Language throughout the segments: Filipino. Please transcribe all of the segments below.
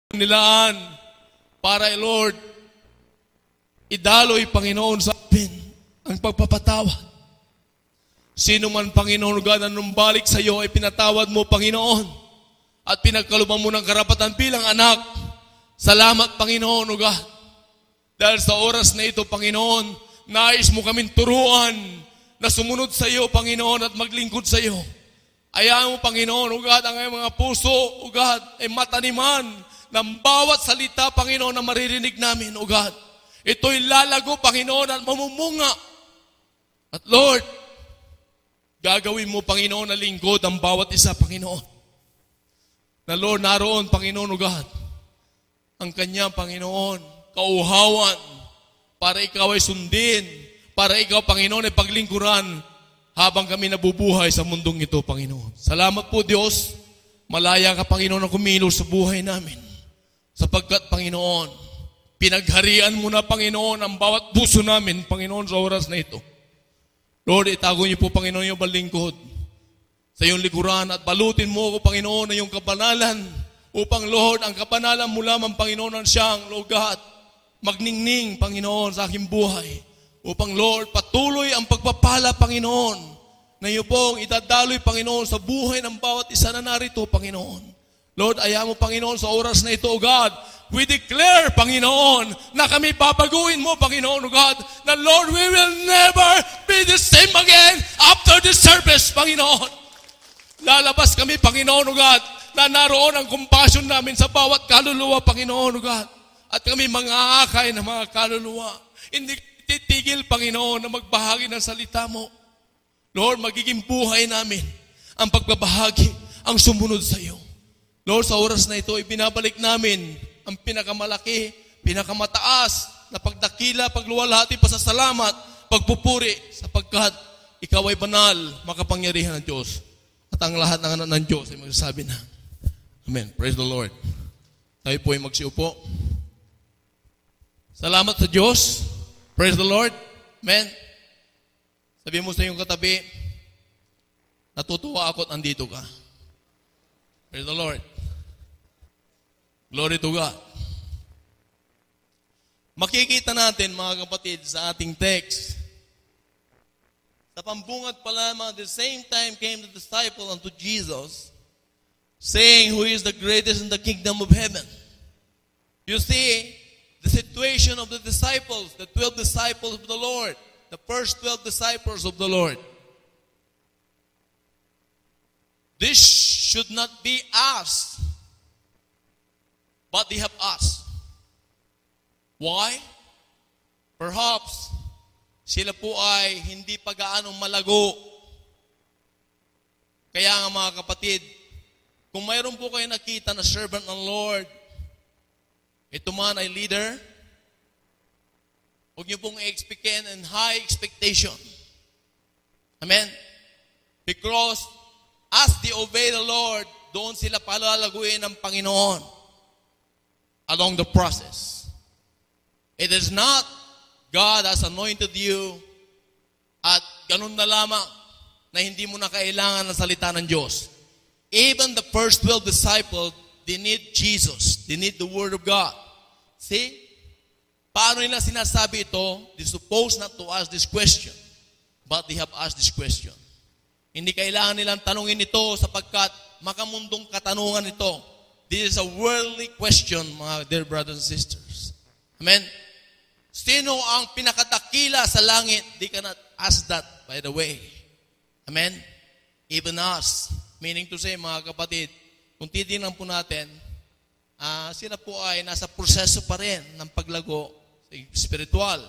nilaan para, Lord, idaloy, Panginoon, sa amin ang pagpapatawad. Sino man, Panginoon, God, ang numbalik sa iyo ay pinatawad mo, Panginoon, at pinagkalooban mo ng karapatan bilang anak. Salamat, Panginoon, God. Dahil sa oras na ito, Panginoon, nais mo kaming turuan na sumunod sa iyo, Panginoon, at maglingkod sa iyo. Ayaw mo, Panginoon, God, ang mga puso, God, ay mataniman ng bawat salita, Panginoon, na maririnig namin, God. Ito'y lalago, Panginoon, at mamumunga. At Lord, gagawin mo, Panginoon, na lingkod ang bawat isa, Panginoon. Na Lord, naroon, Panginoon, God, ang kanyang, Panginoon, kauhawan para ikaw ay sundin, para ikaw, Panginoon, ay paglingkuran habang kami nabubuhay sa mundong ito, Panginoon. Salamat po, Diyos. Malaya ka, Panginoon, na kumilos sa buhay namin. Sapagkat, Panginoon, pinagharian mo na, Panginoon, ang bawat puso namin, Panginoon, sa oras na ito. Lord, itago niyo po, Panginoon, yung balingkod sa iyong likuran at balutin mo ako, Panginoon, na iyong kabanalan upang, Lord, ang kabanalan mo lamang, Panginoon, ang siyang, Lord God, magningning, Panginoon, sa aking buhay. Upang, Lord, patuloy ang pagpapala, Panginoon, na iyo pong itadaloy, Panginoon, sa buhay ng bawat isa na narito, Panginoon. Lord, ayaw mo, Panginoon, sa oras na ito, O God, we declare, Panginoon, na kami papaguin mo, Panginoon, O God, na Lord, we will never be the same again after the service, Panginoon. Lalabas kami, Panginoon, O God, na naroon ang compassion namin sa bawat kaluluwa, Panginoon, O God. At kami mga akay ng mga kaluluwa. Hindi titigil, Panginoon, na magbahagi ng salita mo. Lord, magiging buhay namin ang pagbabahagi, ang sumunod sa iyo. Lord, sa oras na ito, ibinabalik namin ang pinakamalaki, pinakamataas na pagdakila, pagluwalhati, pasasalamat, pagpupuri, sapagkat ikaw ay banal, makapangyarihan ng Diyos. At ang lahat ng anak ng Diyos ay magsasabi na, Amen. Praise the Lord. Tayo po ay magsiupo. Salamat sa Diyos. Praise the Lord. Amen. Sabi mo sa iyong katabi, natutuwa ako at andito ka. Praise the Lord. Glory to God. Makikita natin, mga kapatid, sa ating text, sa pambungad pa lamang, the same time came the disciple unto Jesus, saying, who is the greatest in the kingdom of heaven? You see, the situation of the disciples, the 12 disciples of the Lord, the first 12 disciples of the Lord. This should not be us, but they have us. Why? Perhaps, sila po ay hindi pa gaanong malago. Kaya nga, mga kapatid, kung mayroon po kayo nakita na servant ng Lord, ito man ay leader, huwag niyo pong i-expectin and high expectation. Amen? Because as they obey the Lord, doon sila palalaguin ng Panginoon along the process. It is not God has anointed you at ganun na lamang na hindi mo na kailangan ng salita ng Diyos. Even the first 12 disciples, they need Jesus. They need the Word of God. See? Paano nila sinasabi ito? They're supposed not to ask this question, but they have asked this question. Hindi kailangan nilang tanungin ito sapagkat makamundong katanungan ito. This is a worldly question, mga dear brothers and sisters. Amen? Sino ang pinakadakila sa langit? They cannot ask that, by the way. Amen? Even us. Meaning to say, mga kapatid, kung titingnan po natin, sila po ay nasa proseso pa rin ng paglago spiritual.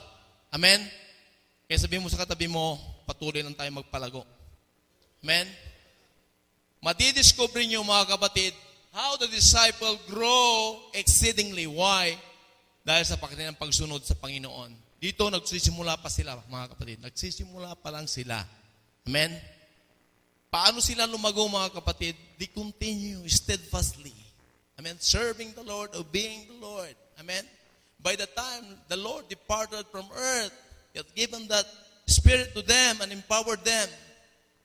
Amen? Kaya sabihin mo sa katabi mo, patuloy lang tayo magpalago. Amen? Matidiscover niyo, mga kapatid, how the disciple grow exceedingly. Why? Dahil sa kanilang pagsunod sa Panginoon. Dito, nagsisimula pa sila, mga kapatid. Nagsisimula pa lang sila. Amen? Paano sila lumago, mga kapatid? They continue steadfastly. Amen? Serving the Lord, obeying the Lord. Amen? By the time the Lord departed from earth, He had given that Spirit to them and empowered them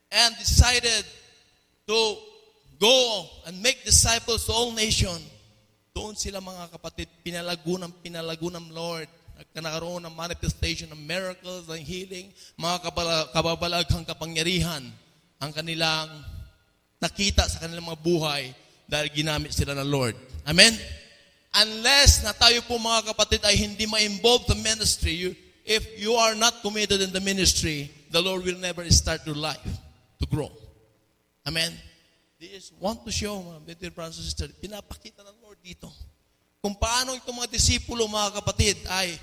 and decided to go and make disciples to all nations. doon sila mga kapatid, pinalago ng Lord. Nagkaroon ng manifestation ng miracles, ng healing, mga kababalaghang kapangyarihan ang kanilang nakita sa kanilang mga buhay dahil ginamit sila ng Lord. Amen? Unless na tayo po mga kapatid ay hindi ma-involve sa ministry, if you are not committed in the ministry, the Lord will never start your life to grow. Amen? This want to show, mga dear brothers and sisters, pinapakita ng Lord dito. Kung paano itong mga disipulo, mga kapatid, ay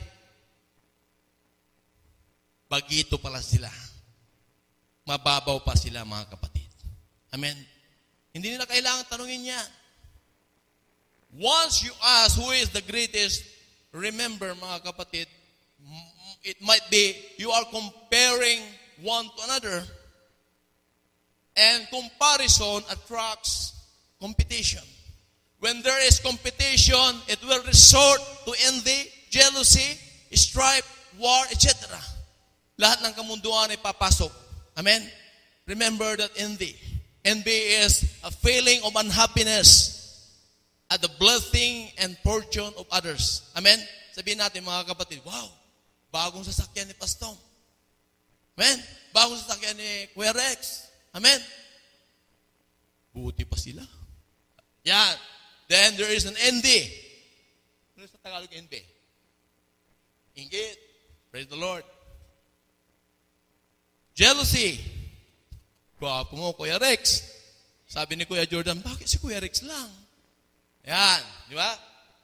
bagito pala sila. Mababaw pa sila, mga kapatid. Amen? Hindi nila kailangan tanungin niya. Once you ask who is the greatest, remember, mga kapatid, it might be you are comparing one to another, and comparison attracts competition. When there is competition, it will resort to envy, jealousy, strife, war, etc. Lahat ng kamunduan ay papasok. Amen? Remember that envy. Envy is a feeling of unhappiness at the blessing and fortune of others. Amen? Sabihin natin mga kapatid, wow, bagong sasakyan ni Pastor. Amen? Bagong sasakyan ni Kuya Rex. Amen? Buti pa sila. Yan. Then there is an envy. Ano sa Tagalog envy? Inggit. Praise the Lord. Jealousy. Gwapo mo, Kuya Rex. Sabi ni Kuya Jordan, bakit si Kuya Rex lang? Yan. Di ba?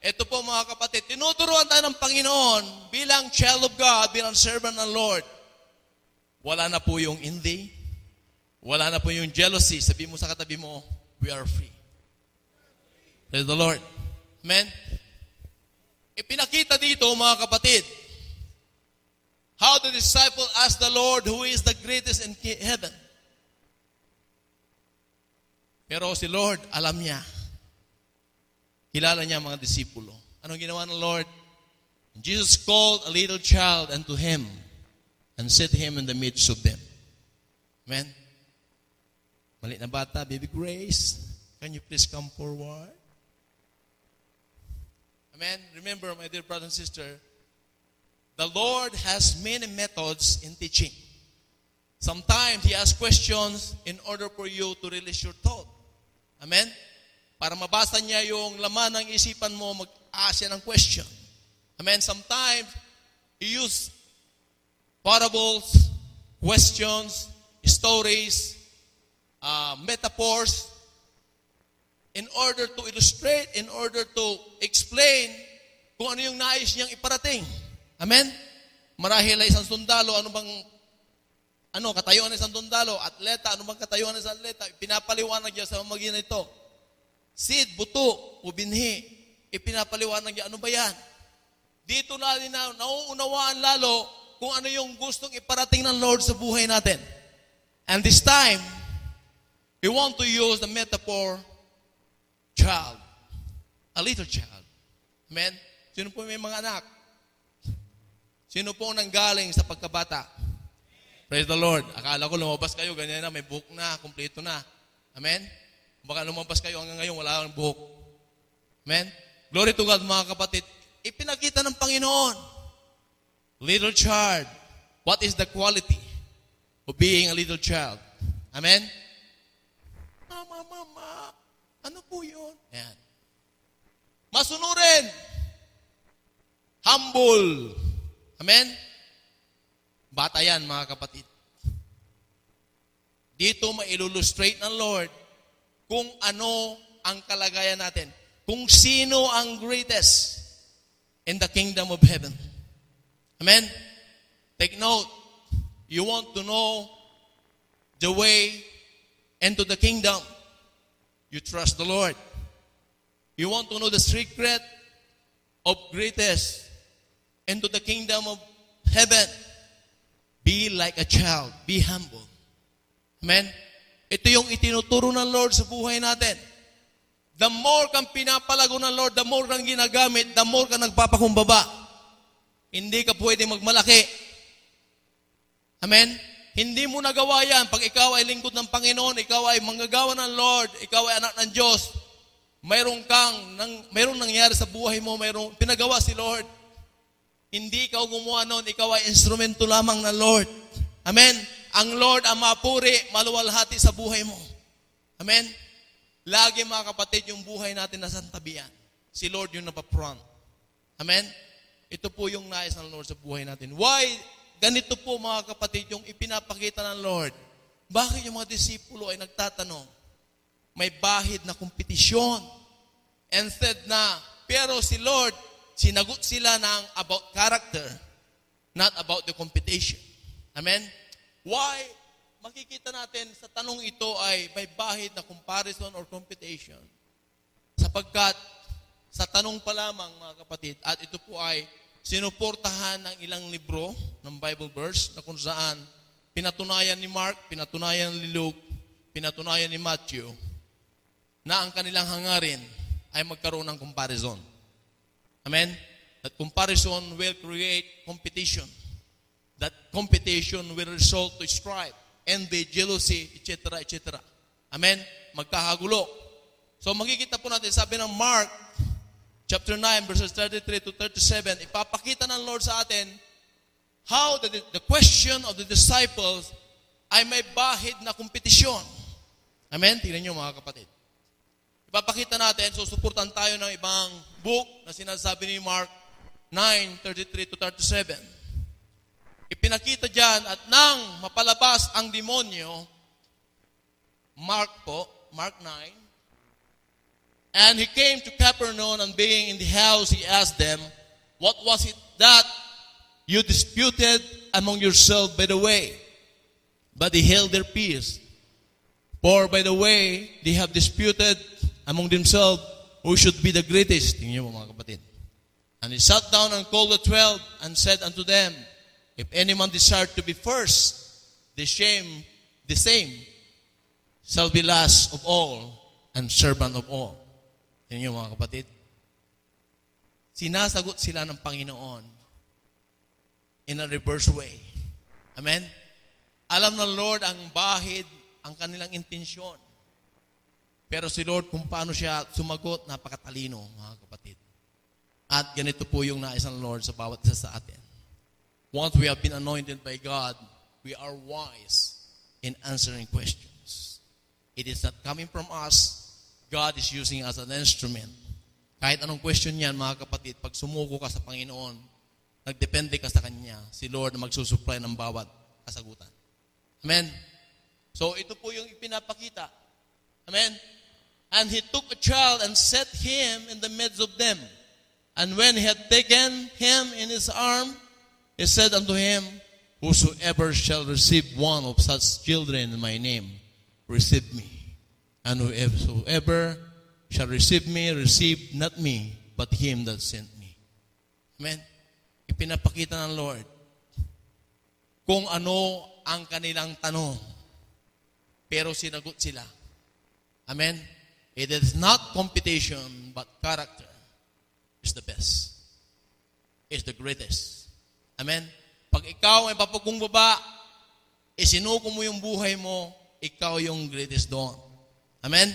Ito po mga kapatid, tinuturuan tayo ng Panginoon bilang child of God, bilang servant ng Lord. Wala na po yung envy. Wala na po yung jealousy. Sabi mo sa katabi mo, we are free. Praise the Lord. Amen? Ipinakita dito, mga kapatid, how the disciple asked the Lord who is the greatest in heaven. Pero si Lord, alam niya. Kilala niya mga disipulo. Anong ginawa ng Lord? And Jesus called a little child unto him and set him in the midst of them. Amen? Maliit na bata, baby Grace, can you please come forward? Amen? Remember, my dear brother and sister, the Lord has many methods in teaching. Sometimes He asks questions in order for you to release your thought. Amen? Para mabasa niya yung laman ng isipan mo, mag-ask siya ng question. Amen? Sometimes He uses parables, questions, stories, metaphors, in order to illustrate, in order to explain kung ano yung nais niyang iparating. Amen? Marahil ay isang sundalo, katayuan ng isang sundalo, atleta, ano bang katayuan ng isang atleta, pinapaliwanag niya sa pamamagitan nito. Seed, buto, o binhi, ipinapaliwanag niya, ano ba yan? Dito natin nauunawaan lalo kung ano yung gustong iparating ng Lord sa buhay natin. And this time, we want to use the metaphor child. A little child. Amen? Sino po may mga anak? Sino po nanggaling sa pagkabata? Praise the Lord. Akala ko lumabas kayo, ganyan na, may buhok na, kumpleto na. Amen? Baka lumabas kayo hanggang ngayon, wala kang buhok. Amen? Glory to God, mga kapatid. Ipinakita ng Panginoon. Little child. What is the quality of being a little child? Amen? Mama. Ano po yun? Ayan. Masunurin. Humble. Amen? Bata yan, mga kapatid. Dito ma-illustrate ng Lord kung ano ang kalagayan natin. Kung sino ang greatest in the kingdom of heaven. Amen? Take note. You want to know the way into the kingdom. You trust the Lord. You want to know the secret of greatest into the kingdom of heaven. Be like a child. Be humble. Amen? Ito yung itinuturo ng Lord sa buhay natin. The more kang pinapalago ng Lord, the more kang ginagamit, the more kang nagpapakumbaba. Hindi ka pwede magmalaki. Amen? Hindi mo nagawa yan. Pag ikaw ay lingkod ng Panginoon, ikaw ay manggagawa ng Lord, ikaw ay anak ng Diyos, mayroong nangyari sa buhay mo, mayroong pinagawa si Lord. Hindi ikaw gumawa noon, ikaw ay instrumento lamang ng Lord. Amen? Ang Lord ang mapuri, maluwalhati sa buhay mo. Amen? Lagi mga kapatid, yung buhay natin nasa tabian. Si Lord yung napapfront. Amen? Ito po yung nais ng Lord sa buhay natin. Why? Ganito po mga kapatid, yung ipinapakita ng Lord. Bakit yung mga disipulo ay nagtatanong? May bahid na kompetisyon. Instead na, pero si Lord, sinagot sila ng about character, not about the competition. Amen? Why? Makikita natin sa tanong ito ay may bahid na comparison or competition. Sapagkat sa tanong pa lamang mga kapatid, at ito po ay sinuportahan ng ilang libro ng Bible verse na kung saan pinatunayan ni Mark, pinatunayan ni Luke, pinatunayan ni Matthew na ang kanilang hangarin ay magkaroon ng comparison. Amen? That comparison will create competition. That competition will result to strife, envy, jealousy, etc., etc. Amen? Magkakagulo. So makikita po natin, sabi ng Mark, chapter 9, verses 33 to 37, ipapakita ng Lord sa atin how the question of the disciples ay may bahid na kompetisyon. Amen? Tingnan nyo mga kapatid. Ipapakita natin, susuportan tayo ng ibang book na sinasabi ni Mark 9:33 to 37. Ipinakita dyan at nang mapalabas ang demonyo, Mark 9, and he came to Capernaum, and being in the house, he asked them, what was it that you disputed among yourselves by the way? But they held their peace. For by the way, they have disputed among themselves who should be the greatest. Tingnan mo mga kapatid. And he sat down and called the 12 and said unto them, if any man desire to be first, the same shall be last of all and servant of all. Tingnan mo mga kapatid. Sinasagot sila ng Panginoon in a reverse way. Amen? Alam ng Lord ang bahid, ang kanilang intensyon. Pero si Lord, kung paano siya sumagot, napakatalino, mga kapatid. At ganito po yung nais ng Lord sa bawat isa sa atin. Once we have been anointed by God, we are wise in answering questions. It is not coming from us. God is using us as an instrument. Kahit anong question yan, mga kapatid, pag sumuko ka sa Panginoon, nagdepende ka sa Kanya, si Lord na magsusupply ng bawat kasagutan. Amen? So, ito po yung ipinapakita. Amen? And he took a child and set him in the midst of them. And when he had taken him in his arm, he said unto him, whosoever shall receive one of such children in my name, receive me. And whosoever shall receive me, receive not me, but him that sent me. Amen? Ipinapakita ng Lord kung ano ang kanilang tanong. Pero sinagot sila. Amen? It is not competition, but character is the best. Is the greatest. Amen? Pag ikaw ay papakumbaba, isinuko mo yung buhay mo, ikaw yung greatest doon. Amen?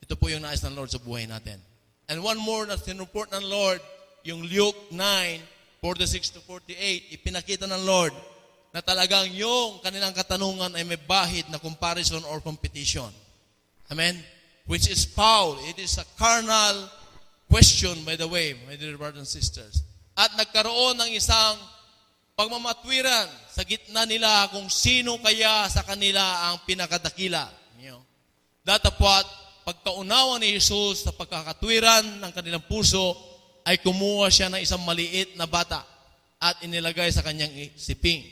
Ito po yung nais ng Lord sa buhay natin. And one more na sinuport ng Lord, yung Luke 9:46 to 48, ipinakita ng Lord na talagang yung kanilang katanungan ay may bahid na comparison or competition. Amen? Which is foul. It is a carnal question, by the way, my dear brothers and sisters. At nagkaroon ng isang pagmamatwiran sa gitna nila kung sino kaya sa kanila ang pinakadakila. Datapwat, pagkaunawa ni Jesus sa pagkakatwiran ng kanilang puso, ay kumuha siya ng isang maliit na bata at inilagay sa kanyang siping.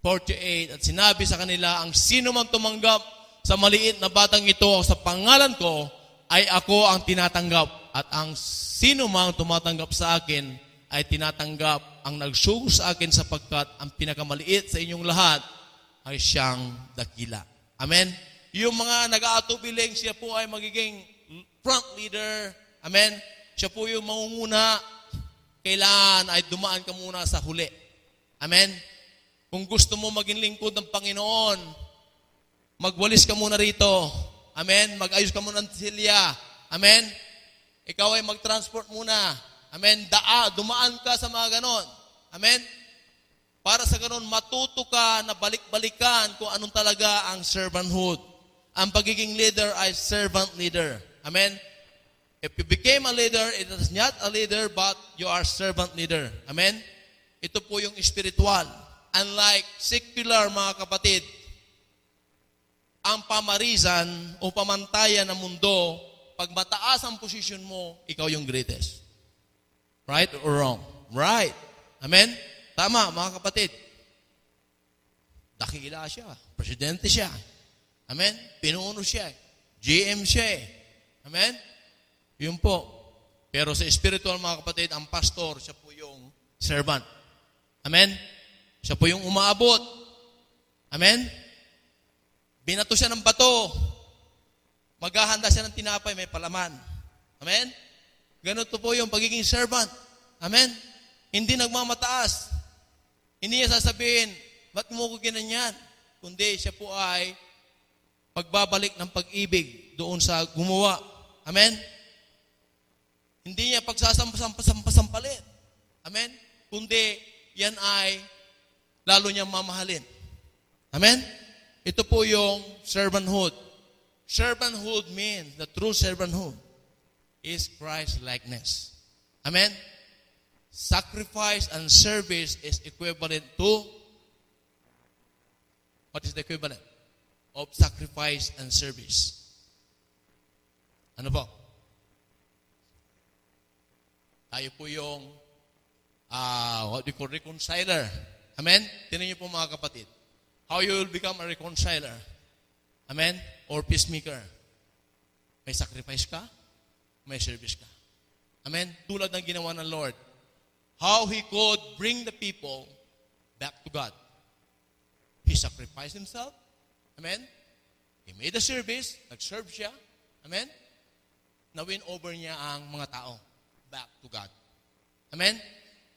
48, at sinabi sa kanila, ang sino man tumanggap sa maliit na batang ito sa pangalan ko, ay ako ang tinatanggap. At ang sino mang tumatanggap sa akin, ay tinatanggap ang nagsugo sa akin sapagkat ang pinakamaliit sa inyong lahat ay siyang dakila. Amen? Yung mga nag-aatubiling, siya po ay magiging front leader. Amen? Siya po yung mangunguna. Kailangan ay dumaan ka muna sa huli. Amen? Kung gusto mo maging lingkod ng Panginoon, magwalis ka muna rito. Amen? Mag-ayos ka muna ng silya. Amen? Ikaw ay mag-transport muna. Amen? Dumaan ka sa mga ganon. Amen? Para sa ganon, matuto ka na balik-balikan kung anong talaga ang servanthood. Ang pagiging leader ay servant leader. Amen? If you became a leader, it is not a leader, but you are servant leader. Amen? Ito po yung spiritual. Unlike secular, mga kapatid, ang pamarisan o pamantayan ng mundo, pag mataas ang posisyon mo, ikaw yung greatest. Right or wrong? Right. Amen? Tama, mga kapatid. Dakila siya. Presidente siya. Amen? Pinuno siya. GM siya. Amen? Yun po. Pero sa spiritual, mga kapatid, ang pastor, siya po yung servant. Amen? Siya po yung umaabot. Amen? Binato siya ng bato. Maghahanda siya ng tinapay, may palaman. Amen? Ganito po yung pagiging servant. Amen? Hindi nagmamataas. Hindi niya sasabihin, ba't mo ko ginanyan? Kundi siya po ay pagbabalik ng pag-ibig doon sa gumawa. Amen? Hindi niya pagsasampalit. Amen? Kundi yan ay lalo niyang mamahalin. Amen? Ito po yung servanthood. Servanthood means, the true servanthood is Christ-likeness. Amen? Sacrifice and service is equivalent to, what is the equivalent of sacrifice and service? Ano po? Tayo po yung what we call reconciler. Amen? Tinan niyo po mga kapatid. How you will become a reconciler. Amen? Or peacemaker. May sacrifice ka, may service ka. Amen? Tulad ng ginawa ng Lord. How He could bring the people back to God. He sacrificed Himself. Amen? He made a service. Nag-serve siya. Amen? Na-win over niya ang mga tao back to God. Amen?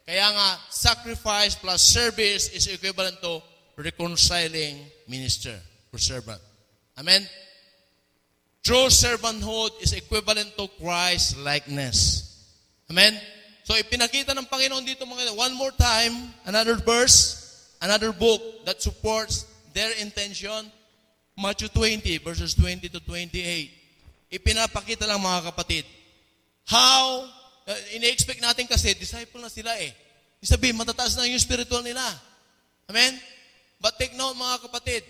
Kaya nga, sacrifice plus service is equivalent to reconciling minister or servant. Amen? True servanthood is equivalent to Christ-likeness. Amen? So, ipinakita ng Panginoon dito mga one more time, another verse, another book that supports their intention, Matthew 20, verses 20 to 28. Ipinapakita lang mga kapatid, how, ini-expect natin kasi, disciple na sila eh. Sabihin, matataas na yung spiritual nila. Amen? But take note mga kapatid,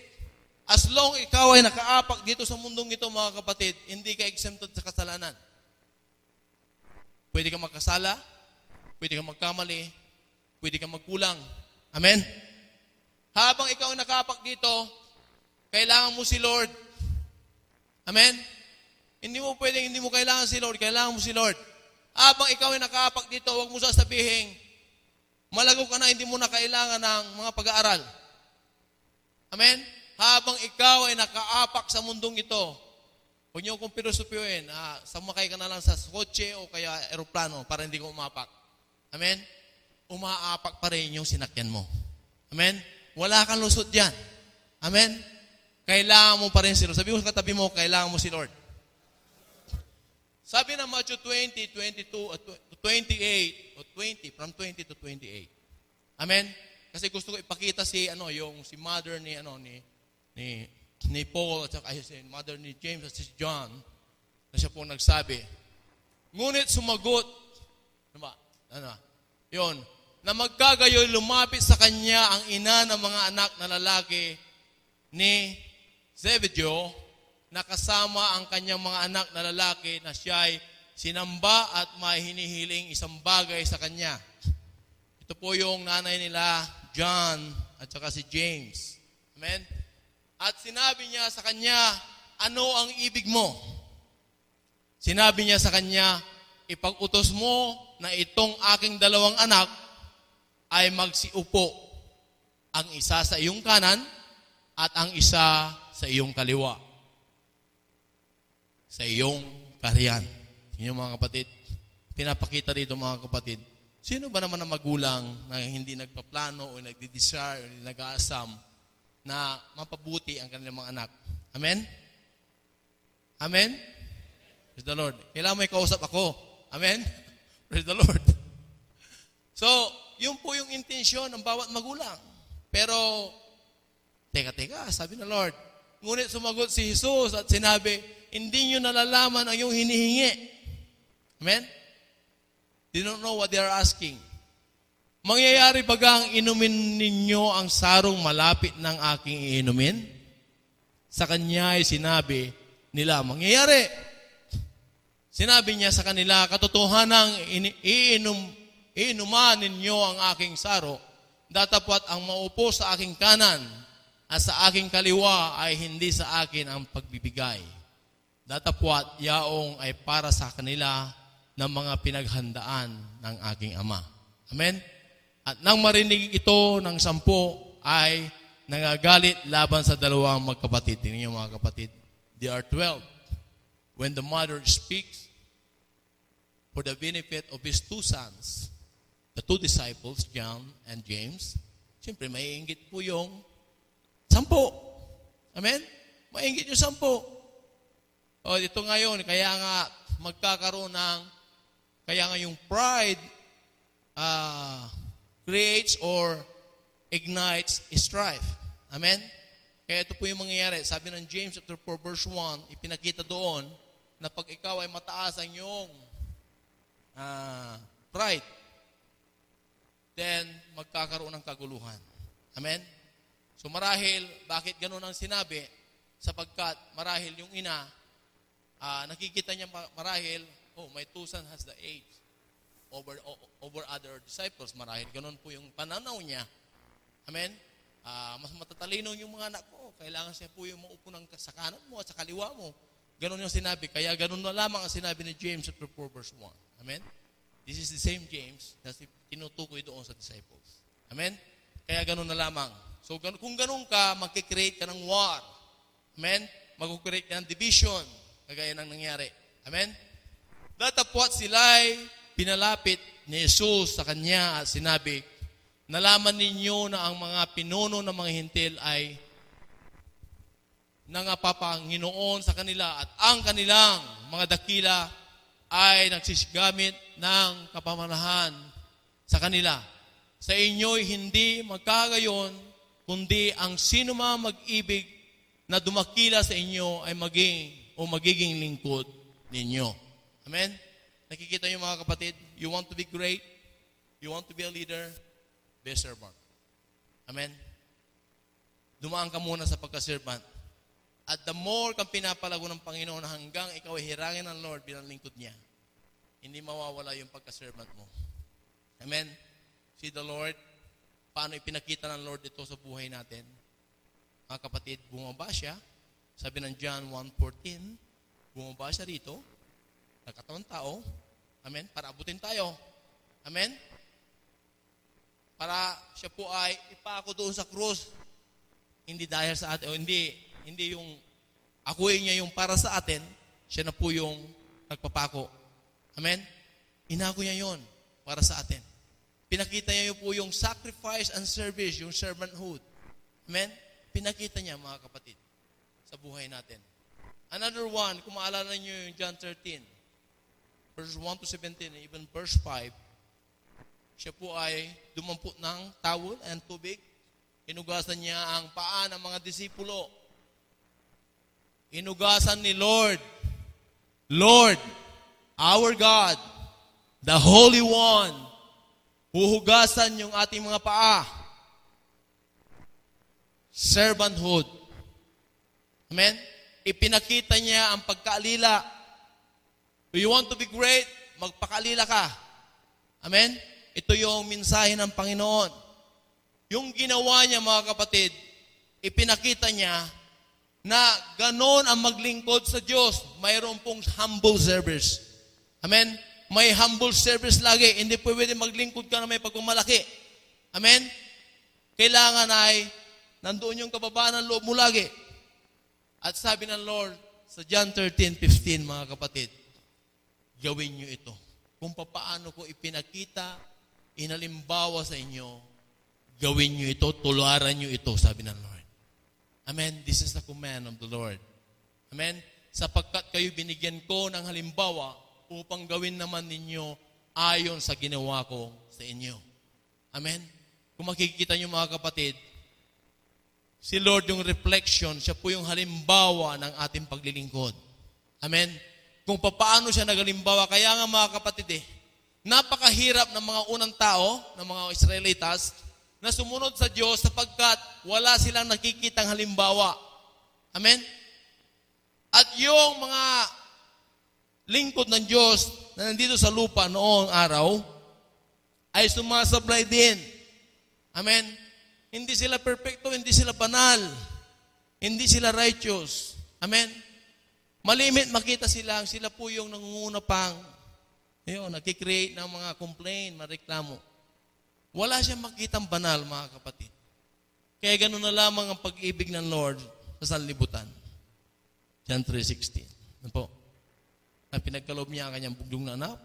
as long ikaw ay nakaapak dito sa mundong ito mga kapatid, hindi ka exempted sa kasalanan. Pwede ka magkasala, pwede ka magkamali, pwede ka magkulang. Amen? Habang ikaw ay nakaapak dito, kailangan mo si Lord. Amen? Hindi mo pwedeng, hindi mo kailangan si Lord, kailangan mo si Lord. Habang ikaw ay nakaapak dito, huwag mo sasabihin, malago ka na, hindi mo na kailangan ng mga pag-aaral. Amen? Habang ikaw ay nakaapak sa mundong ito, huwag niyo kong pilosopyoin, sumakay ka na lang sa kotse o kaya aeroplano para hindi ka umapak. Amen? Umaapak pa rin yung sinakyan mo. Amen? Wala kang lusot dyan. Amen? Kailangan mo pa rin si Lord. Sabi mo sa katabi mo, kailangan mo si Lord. Sabi ng Matthew 20, 22, 28, o 20, from 20 to 28. Amen? Kasi gusto ko ipakita si mother ni Paul at saka si mother ni James at si John na siya po nagsabi. Ngunit sumagot, na magkagayoy lumapit sa kanya ang ina ng mga anak na lalaki ni Zebedeo na kasama ang kanyang mga anak na lalaki na siya'y sinamba at may hinihiling isang bagay sa kanya. Ito po yung nanay nila, John, at saka si James. Amen? At sinabi niya sa kanya, ano ang ibig mo? Sinabi niya sa kanya, ipag-utos mo na itong aking dalawang anak ay magsiupo. Ang isa sa iyong kanan at ang isa sa iyong kaliwa. Sa iyong kaharian. Yung mga kapatid, pinapakita dito mga kapatid, sino ba naman ang magulang na hindi nagpaplano o nagdi-desire o nag-aasam na mapabuti ang kanilang mga anak? Amen? Amen? Praise the Lord. Kailangan may kausap ako. Amen? Praise the Lord. So, yun po yung intensyon ng bawat magulang. Pero, teka, sabi ng Lord. Ngunit sumagot si Jesus at sinabi, hindi nyo nalalaman ang iyong hinihingi. Amen? They don't know what they are asking. Mangyayari bagang inumin ninyo ang sarong malapit ng aking iinumin? Sa kanya ay sinabi nila, mangyayari. Sinabi niya sa kanila, katotohanang iinuman ninyo ang aking saro, datapwat ang maupo sa aking kanan at sa aking kaliwa ay hindi sa akin ang pagbibigay. Datapwat yaong ay para sa kanila ng mga pinaghandaan ng aking Ama. Amen? At nang marinig ito ng 10 ay nangagalit laban sa 2 magkapatid. Tingnan niyo mga kapatid. They are 12. When the mother speaks for the benefit of his 2 sons, the 2 disciples, John and James, siyempre maiinggit po yung 10. Amen? Maiinggit yung 10. O, ito ngayon, kaya nga magkakaroon ng, kaya nga yung pride creates or ignites strife. Amen? Kaya ito po yung mangyayari. Sabi ng James chapter 4 verse 1, ipinakita doon na pag ikaw ay mataas ang iyong pride, then magkakaroon ng kaguluhan. Amen? So marahil, bakit ganun ang sinabi? Sapagkat marahil yung ina, nakikita niya marahil, my 2 son has the age over other disciples. Marahil ganun po yung pananaw niya. Amen? Mas matatalino yung mga anak ko. Kailangan siya po yung maupo sa kanan mo at sa kaliwa mo. Ganun yung sinabi. Kaya ganun na lamang ang sinabi ni James chapter 4 verse 1. Amen? This is the same James na tinutukoy doon sa disciples. Amen? Kaya ganun na lamang. So kung ganun ka, magkikreate ka ng war. Amen? Magkikreate ka ng division. Kagaya ng nangyari. Amen? Datapwat sila'y pinalapit ni Jesus sa kanya at sinabi, nalaman ninyo na ang mga pinuno ng mga hintil ay nangapapanginoon sa kanila at ang kanilang mga dakila ay nagsisigamit ng kapamanahan sa kanila. Sa inyo'y hindi magkagayon, kundi ang sino man mag-ibig na dumakila sa inyo ay magiging lingkod ninyo. Amen? Nakikita niyo mga kapatid, you want to be great, you want to be a leader, be a servant. Amen? Dumaan ka muna sa pagka-servant. At the more kang pinapalago ng Panginoon hanggang ikaw ay hirangin ng Lord bilang lingkod niya, hindi mawawala yung pagka-servant mo. Amen? See the Lord, paano ipinakita ng Lord ito sa buhay natin. Mga kapatid, bumaba siya. Sabi ng John 1:14, bumaba siya rito, nagkatawang tao. Amen? Para abutin tayo. Amen? Para siya po ay ipako doon sa krus. Hindi dahil sa atin, o hindi yung akuin niya yung para sa atin, siya na po yung nagpapako. Amen? Inako niya yon para sa atin. Pinakita niya po yung sacrifice and service, yung servanthood. Amen? Pinakita niya mga kapatid sa buhay natin. Another one, kung maalala niyo yung John 13, verse 1 to 17, even verse 5, siya po ay dumampot ng towel and tubig. Inugasan niya ang paa ng mga disipulo. Inugasan ni Lord, our God, the Holy One, huhugasan yung ating mga paa. Servanthood. Amen? Ipinakita niya ang pagkaalila. Do you want to be great? Magpakaalila ka. Amen? Ito yung mensahe ng Panginoon. Yung ginawa niya mga kapatid, ipinakita niya na ganon ang maglingkod sa Diyos. Mayroon pong humble service. Amen? May humble service lagi. Hindi pwede maglingkod ka na may pagmamalaki. Amen? Kailangan ay nandoon yung kababaan ng loob mo lagi. At sabi ng Lord sa John 13:15, mga kapatid, gawin nyo ito. Kung paano ko ipinakita, inalimbawa sa inyo, gawin nyo ito, tularan nyo ito, sabi ng Lord. Amen? This is the command of the Lord. Amen? sapagkat kayo binigyan ko ng halimbawa upang gawin naman ninyo ayon sa ginawa ko sa inyo. Amen? Kung makikita niyo mga kapatid, si Lord yung reflection, siya po yung halimbawa ng ating paglilingkod. Amen? Kung paano siya nagalimbawa, kaya nga mga kapatid napakahirap ng mga unang tao, ng mga Israelitas, na sumunod sa Diyos sapagkat wala silang nakikitang halimbawa. Amen? At yung mga lingkod ng Diyos na nandito sa lupa noong araw, ay sumasablay din. Amen? Hindi sila perfecto, hindi sila banal, hindi sila righteous. Amen? Malimit makita sila po yung nangunguna pang, nagkikreate ng mga complaint, mareklamo. Wala siyang makitang banal, mga kapatid. Kaya gano'n na lamang ang pag-ibig ng Lord sa sanlibutan. John 3:16. Ano po? Na pinagkaloob niya ang kanyang buglong na anak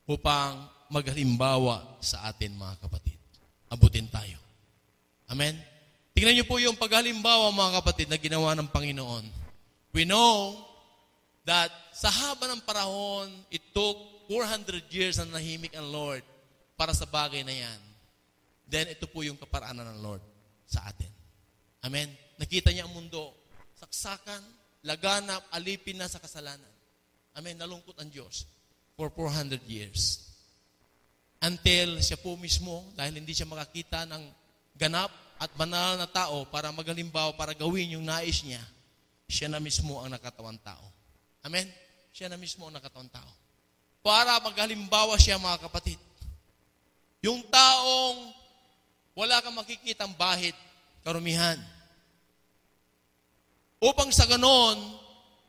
upang maghalimbawa sa atin, mga kapatid. Abutin tayo. Amen? Tingnan niyo po yung paghalimbawa, mga kapatid, na ginawa ng Panginoon. We know that sa haba ng panahon, it took 400 years na nahimik ang Lord para sa bagay na yan. Then, ito po yung kaparaanan ng Lord sa atin. Amen? Nakita niya ang mundo. Saksakan, laganap, alipin na sa kasalanan. Amen? Nalungkot ang Diyos for 400 years. Until siya po mismo, dahil hindi siya makakita ng ganap at banal na tao para maghalimbawa, para gawin yung nais niya, siya na mismo ang nakatawang tao. Amen? Siya na mismo ang nakatawang tao. Para maghalimbawa siya, mga kapatid. Yung taong wala kang makikitang bahid, karumihan. Upang sa ganon,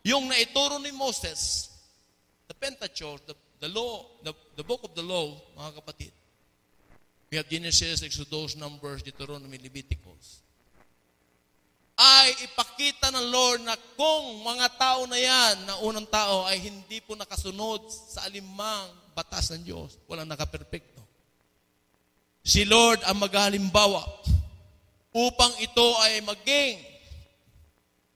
yung naituro ni Moses, the Pentateuch, the law, the book of the law, mga kapatid. We have Genesis, Exodus, Numbers, Deuteronomy, Leviticus. Ay ipakita ng Lord na kung mga tao na yan, na unang tao, ay hindi po nakasunod sa alimang batas ng Diyos, walang nakaperpekto. Si Lord ang maghalimbawa upang ito ay maging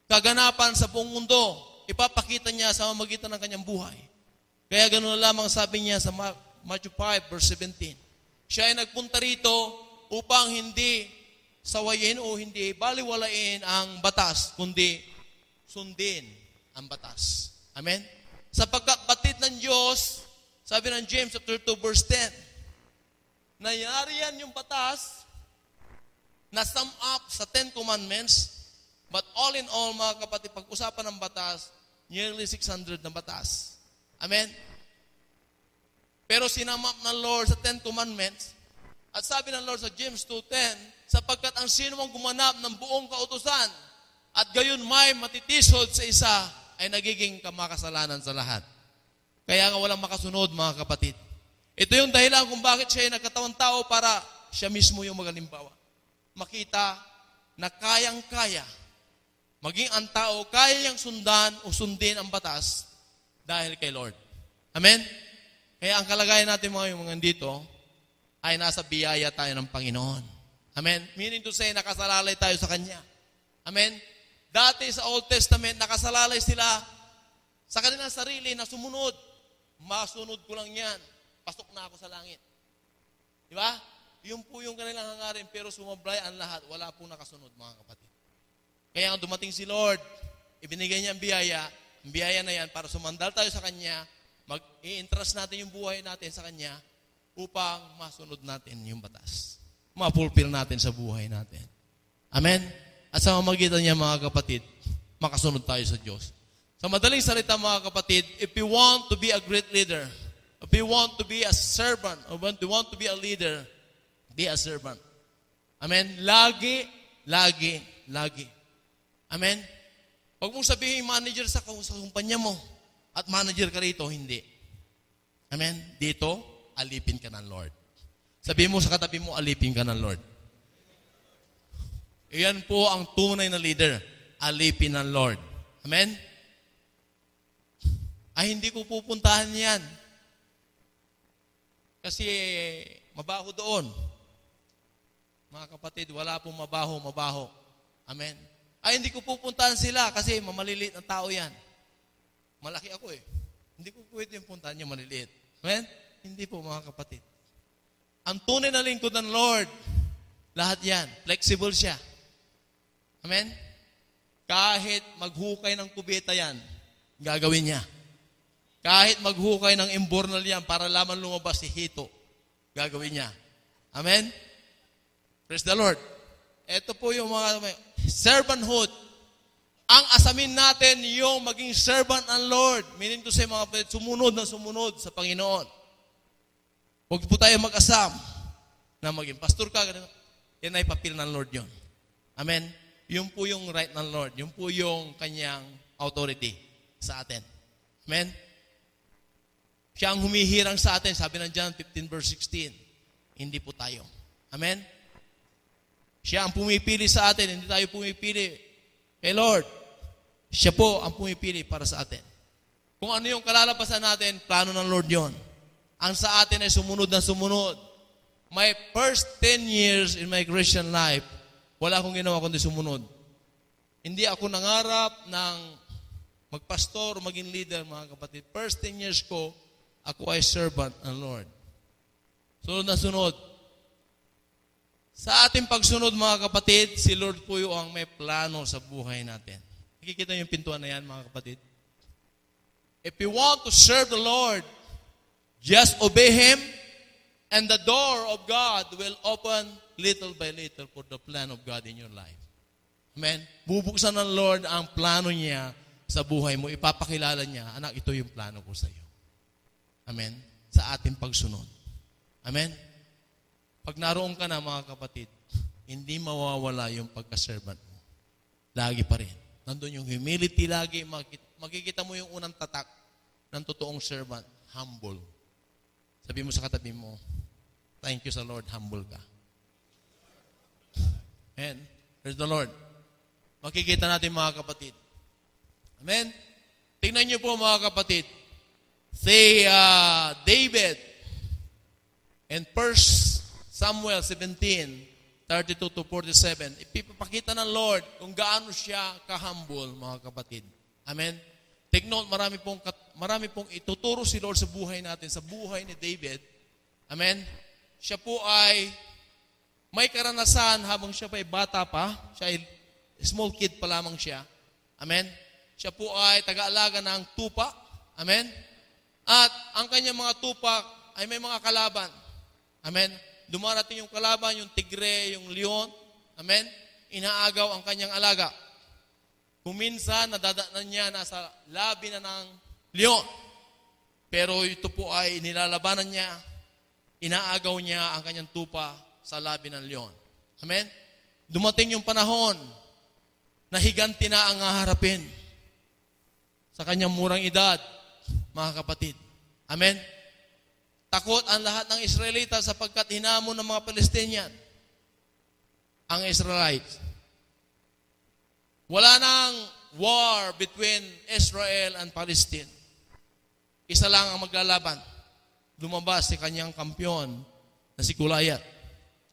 kaganapan sa buong mundo. Ipapakita niya sa pamamagitan ng kanyang buhay. Kaya ganoon na lamang sabi niya sa Matthew 5, verse 17. Siya ay nagpunta rito upang hindi sawayin o hindi baliwalain ang batas, kundi sundin ang batas. Amen? Sapagkat batid ng Diyos, sabi ng James chapter 2, verse 10, nangyari yan yung batas na sum up sa 10 Commandments, but all in all, mga kapatid, pag-usapan ng batas, nearly 600 na batas. Amen? Pero sinamap ng Lord sa 10 Commandments, at sabi ng Lord sa James 2:10, sapagkat ang sino mang gumanap ng buong kautusan at gayon may matitisod sa isa ay nagiging kamakasalanan sa lahat. Kaya nga walang makasunod, mga kapatid. Ito yung dahilan kung bakit siya ay nagkatawang tao para siya mismo yung magalimbawa. Makita na kayang-kaya, maging ang tao, kaya niyang sundan o sundin ang batas dahil kay Lord. Amen? Kaya ang kalagayan natin mga dito ay nasa biyaya tayo ng Panginoon. Amen? Meaning to say, nakasalalay tayo sa Kanya. Amen? Dati sa Old Testament, nakasalalay sila sa kanilang sarili na sumunod. Masunod ko lang yan. Pasok na ako sa langit. Di ba? Yun po yung kanilang hangarin, pero sumablay ang lahat. Wala pong nakasunod, mga kapatid. Kaya ang dumating si Lord, ibinigay niya ang biyaya na yan para sumandal tayo sa Kanya, mag-i-entrust natin yung buhay natin sa Kanya upang masunod natin yung batas. Ma-fulfill natin sa buhay natin. Amen? At sa mamagitan niya, mga kapatid, makasunod tayo sa Diyos. Sa madaling salita, mga kapatid, if you want to be a great leader, if you want to be a servant, or if you want to be a leader, be a servant. Amen? Lagi. Amen? Huwag mong sabihin manager sa kumpanya mo at manager ka rito, hindi. Amen? Dito, alipin ka ng Lord. Sabihin mo sa katabi mo, alipin ka ng Lord. Iyan po ang tunay na leader, alipin ng Lord. Amen? Ay, hindi ko pupuntahan yan. Kasi mabaho doon. Mga kapatid, wala pong mabaho. Amen? Ay, hindi ko pupuntahan sila kasi mamalilit na tao yan. malaki ako eh. Hindi ko pwede yung puntahan niya maliliit. Amen? Hindi po mga kapatid. Ang tunay na lingkod ng Lord, lahat yan, flexible siya. Amen? Kahit maghukay ng kubeta yan, gagawin niya. Kahit maghukay ng imbornal yan para laman lumabas si Hito, gagawin niya. Amen? Praise the Lord. Ito po yung mga servanthood. Ang asamin natin yung maging servant ng Lord. Meaning to say, mga kapatid, sumunod na sumunod sa Panginoon. Huwag po tayo mag-asam na maging pastor ka. Yan ay papel ng Lord yun. Amen? Yun po yung right ng Lord. Yun po yung kanyang authority sa atin. Amen? Siya ang humihirang sa atin. Sabi ng John 15 verse 16. Hindi po tayo. Amen? Siya ang pumipili sa atin. Hindi tayo pumipili kay Lord. Siya po ang pumipili para sa atin. Kung ano yung kalalabasan natin, plano ng Lord yon. Ang sa atin ay sumunod na sumunod. My first 10 years in my Christian life, wala akong ginawa kundi sumunod. Hindi ako nangarap ng magpastor o maging leader, mga kapatid. First 10 years ko, ako ay servant ng Lord. Sunod na sunod. Sa ating pagsunod, mga kapatid, si Lord po yung may plano sa buhay natin. Nakikita yung pintuan na yan, mga kapatid. If you want to serve the Lord, just obey Him, and the door of God will open little by little for the plan of God in your life. Amen? Bubuksan ng Lord ang plano niya sa buhay mo. Ipapakilala niya, anak, ito yung plano ko sa iyo. Amen? Sa ating pagsunod. Amen? Pag naroon ka na, mga kapatid, hindi mawawala yung pagka-servant mo. Lagi pa rin. Nandun yung humility lagi. Makikita mo yung unang tatak ng totoong servant. Humble. Sabi mo sa katabi mo, thank you sa Lord, humble ka. Amen. Praise the Lord. Makikita natin, mga kapatid. Amen. Tingnan niyo po, mga kapatid. Say, David in 1 Samuel 17, 32 to 47, ipipakita ng Lord kung gaano siya ka-humble, mga kapatid. Amen. Take note, marami pong ituturo si Lord sa buhay natin, sa buhay ni David. Amen? Siya po ay may karanasan habang siya pa ay bata pa. Siya ay small kid pa lamang siya. Amen? Siya po ay taga-alaga ng tupa. Amen? At ang kanyang mga tupa ay may mga kalaban. Amen? Dumarating yung kalaban, yung tigre, yung leon. Amen? Inaagaw ang kanyang alaga. Kuminsan, nadadaanan niya nasa labi na ng leon. Pero ito po ay nilalabanan niya, inaagaw niya ang kanyang tupa sa labi ng leon. Amen? Dumating yung panahon na higanti na ang haharapin sa kanyang murang edad, mga kapatid. Amen? Takot ang lahat ng Israelita sapagkat hinamon ng mga Palestinian ang Israelites. Wala nang war between Israel and Palestine. Isa lang ang maglalaban. Lumabas si kanyang kampyon na si Goliath.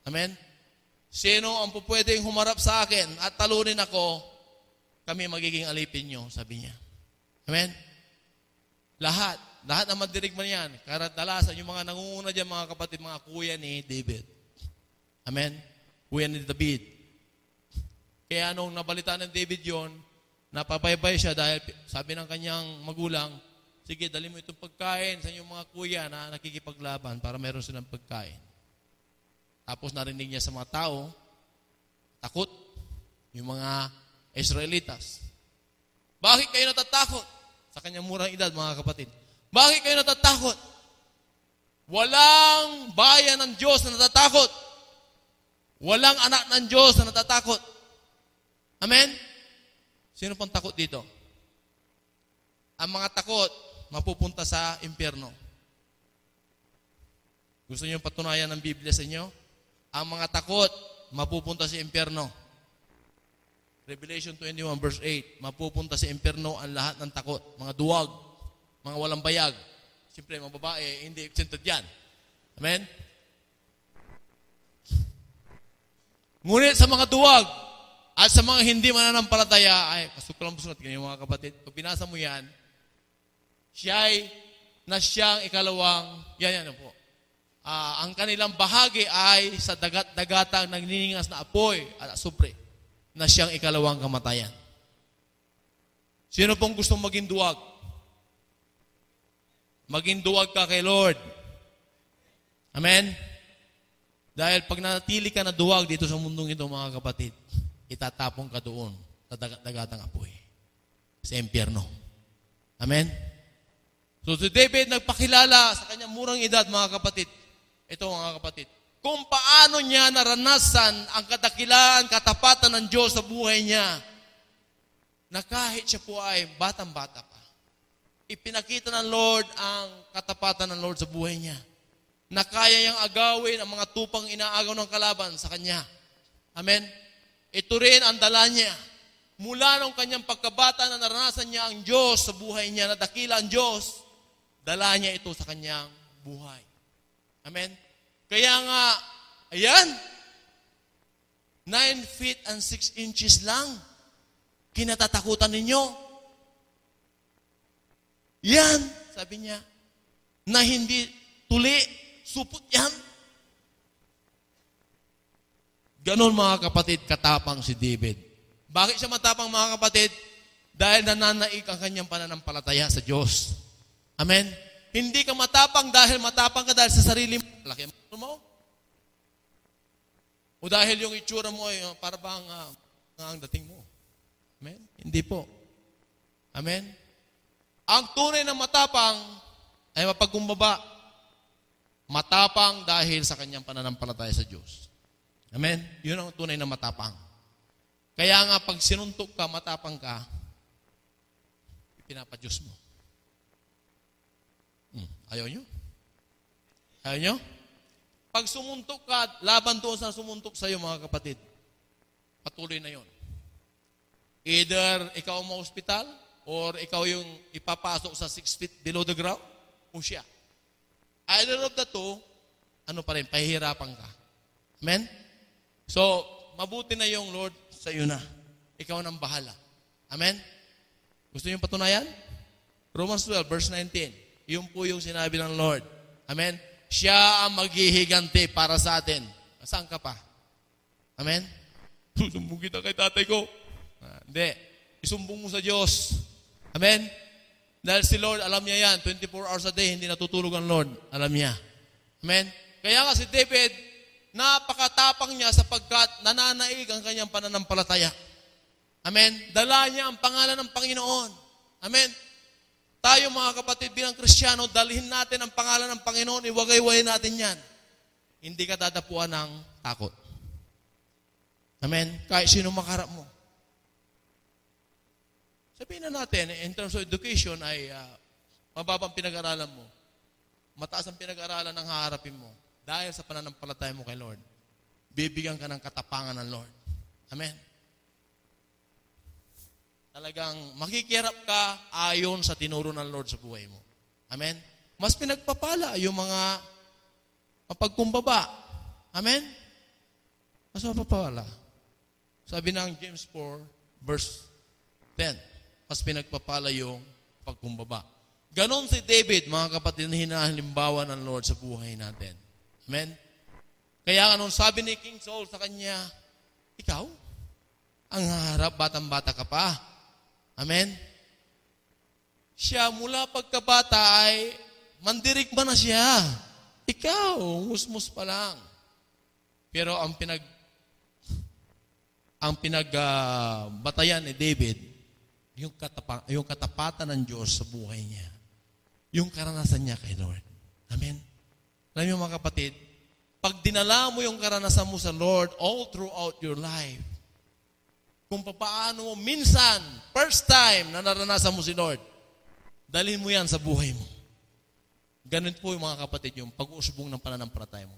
Amen? Sino ang pupwedeng humarap sa akin at talunin ako, kami magiging alipin nyo, sabi niya. Amen? Lahat na madirigman yan. Karadalasan, yung mga nangunguna dyan, mga kapatid, mga kuya ni David. Amen? Kuya ni David. Kaya nung nabalita ng David yon, napapaybay siya dahil sabi ng kanyang magulang, sige, dali mo itong pagkain sa inyong mga kuya na nakikipaglaban para meron silang pagkain. Tapos narinig niya sa mga tao, takot, yung mga Israelitas. Bakit kayo natatakot? Sa kanyang murang edad, mga kapatid. Bakit kayo natatakot? Walang bayan ng Diyos na natatakot. Walang anak ng Diyos na natatakot. Amen? Sino pang takot dito? Ang mga takot, mapupunta sa impyerno. Gusto niyo patunayan ng Biblia sa inyo? Ang mga takot, mapupunta sa impyerno. Revelation 21 verse 8, mapupunta sa impyerno ang lahat ng takot. Mga duwag, mga walang bayag. Siyempre, mga babae, hindi exempted yan. Amen? Ngunit sa mga duwag, at sa mga hindi mananampalataya, ay, kasukulang busunod, ganyan mga kapatid. Pag pinasa mo yan, siyang ikalawang, yan po. Ang kanilang bahagi ay sa dagat-dagatang nagniningas na apoy at asupre na siyang ikalawang kamatayan. Sino pong gustong maging duwag? Maging duwag ka kay Lord. Amen? Dahil pag natili ka na duwag dito sa mundong ito, mga kapatid, itatapong ka doon sa dagat-dagatang apoy. Sa impyerno. Amen? So si David nagpakilala sa kanyang murang edad, mga kapatid. Ito, mga kapatid. Kung paano niya naranasan ang kadakilaan, katapatan ng Diyos sa buhay niya, na kahit siya po ay batang-bata pa, ipinakita ng Lord ang katapatan ng Lord sa buhay niya, na kaya niyang agawin ang mga tupang inaagaw ng kalaban sa kanya. Amen? Ito rin ang dala niya. Mula nung kanyang pagkabata na naranasan niya ang Diyos sa buhay niya, na dakila ang Diyos, dala niya ito sa kanyang buhay. Amen? Kaya nga, ayan, 9 feet and 6 inches lang. Kinatatakutan ninyo. Yan, sabi niya, na hindi tuli, supot yan. Ganon, mga kapatid, katapang si David. Bakit siya matapang, mga kapatid? Dahil nananaig ang kanyang pananampalataya sa Diyos. Amen? Hindi ka matapang dahil ka sa sarili mo. Laki mo. O dahil yung itsura mo ay para bang ang dating mo. Amen? Hindi po. Amen? Ang tunay na matapang ay mapagkumbaba. Matapang dahil sa kanyang pananampalataya sa Diyos. Amen? Yun ang tunay na matapang. Kaya nga pag sinuntok ka, matapang ka, ipinapa-Diyos mo. Ayaw nyo? Ayaw nyo? Pag sumuntok ka, laban doon sa sumuntok sa iyo, mga kapatid, patuloy na yon. Either ikaw ang ma-hospital, or ikaw yung ipapasok sa 6 feet below the ground, o siya. Either of the two, ano pa rin, pahihirapan ka. Amen? So, mabuti na yung Lord sa iyo na. Ikaw nang bahala. Amen? Gusto niyo patunayan? Romans 12, verse 19. Yun po yung sinabi ng Lord. Amen? Siya ang maghihiganti para sa atin. Saan ka pa? Amen? Susumbong kita kay tatay ko. Hindi. Isumbong mo sa Diyos. Amen? Dahil si Lord, alam niya yan. 24 hours a day, hindi natutulog ang Lord. Alam niya. Amen? Kaya nga si David, napakatapang niya sapagkat nananaig ang kanyang pananampalataya. Amen? Dala niya ang pangalan ng Panginoon. Amen? Tayo, mga kapatid, bilang Kristiyano, dalhin natin ang pangalan ng Panginoon, iwagay-wagay natin yan. Hindi ka dadapuan ng takot. Amen? Kahit sino makarap mo. Sabihin na natin, in terms of education, ay mababang pinag-aralan mo. Mataas ang pinag-aralan ang haharapin mo. Dahil sa pananampalataya mo kay Lord, bibigyan ka ng katapangan ng Lord. Amen? Talagang makikirap ka ayon sa tinuro ng Lord sa buhay mo. Amen? Mas pinagpapala yung mga mapagkumbaba. Amen? Mas mapapala. Sabi ng James 4, verse 10, mas pinagpapala yung pagkumbaba. Ganon si David, mga kapatid, na hinahalimbawa ng Lord sa buhay natin. Amen? Kaya nung sabi ni King Saul sa kanya, ikaw, ang harap, batang-bata ka pa. Amen? Siya mula pagkabata ay mandirigma na siya. Ikaw, musmus pa lang. Pero ang batayan ni David, yung katapatan ng Diyos sa buhay niya. Yung karanasan niya kay Lord. Amen? Alam niyo, mga kapatid, pag dinala mo yung karanasan mo sa Lord all throughout your life, kung paano mo minsan, first time na naranasan mo si Lord, dalhin mo yan sa buhay mo. Ganun po yung mga kapatid, yung pag-uusbong ng pananampalataya mo.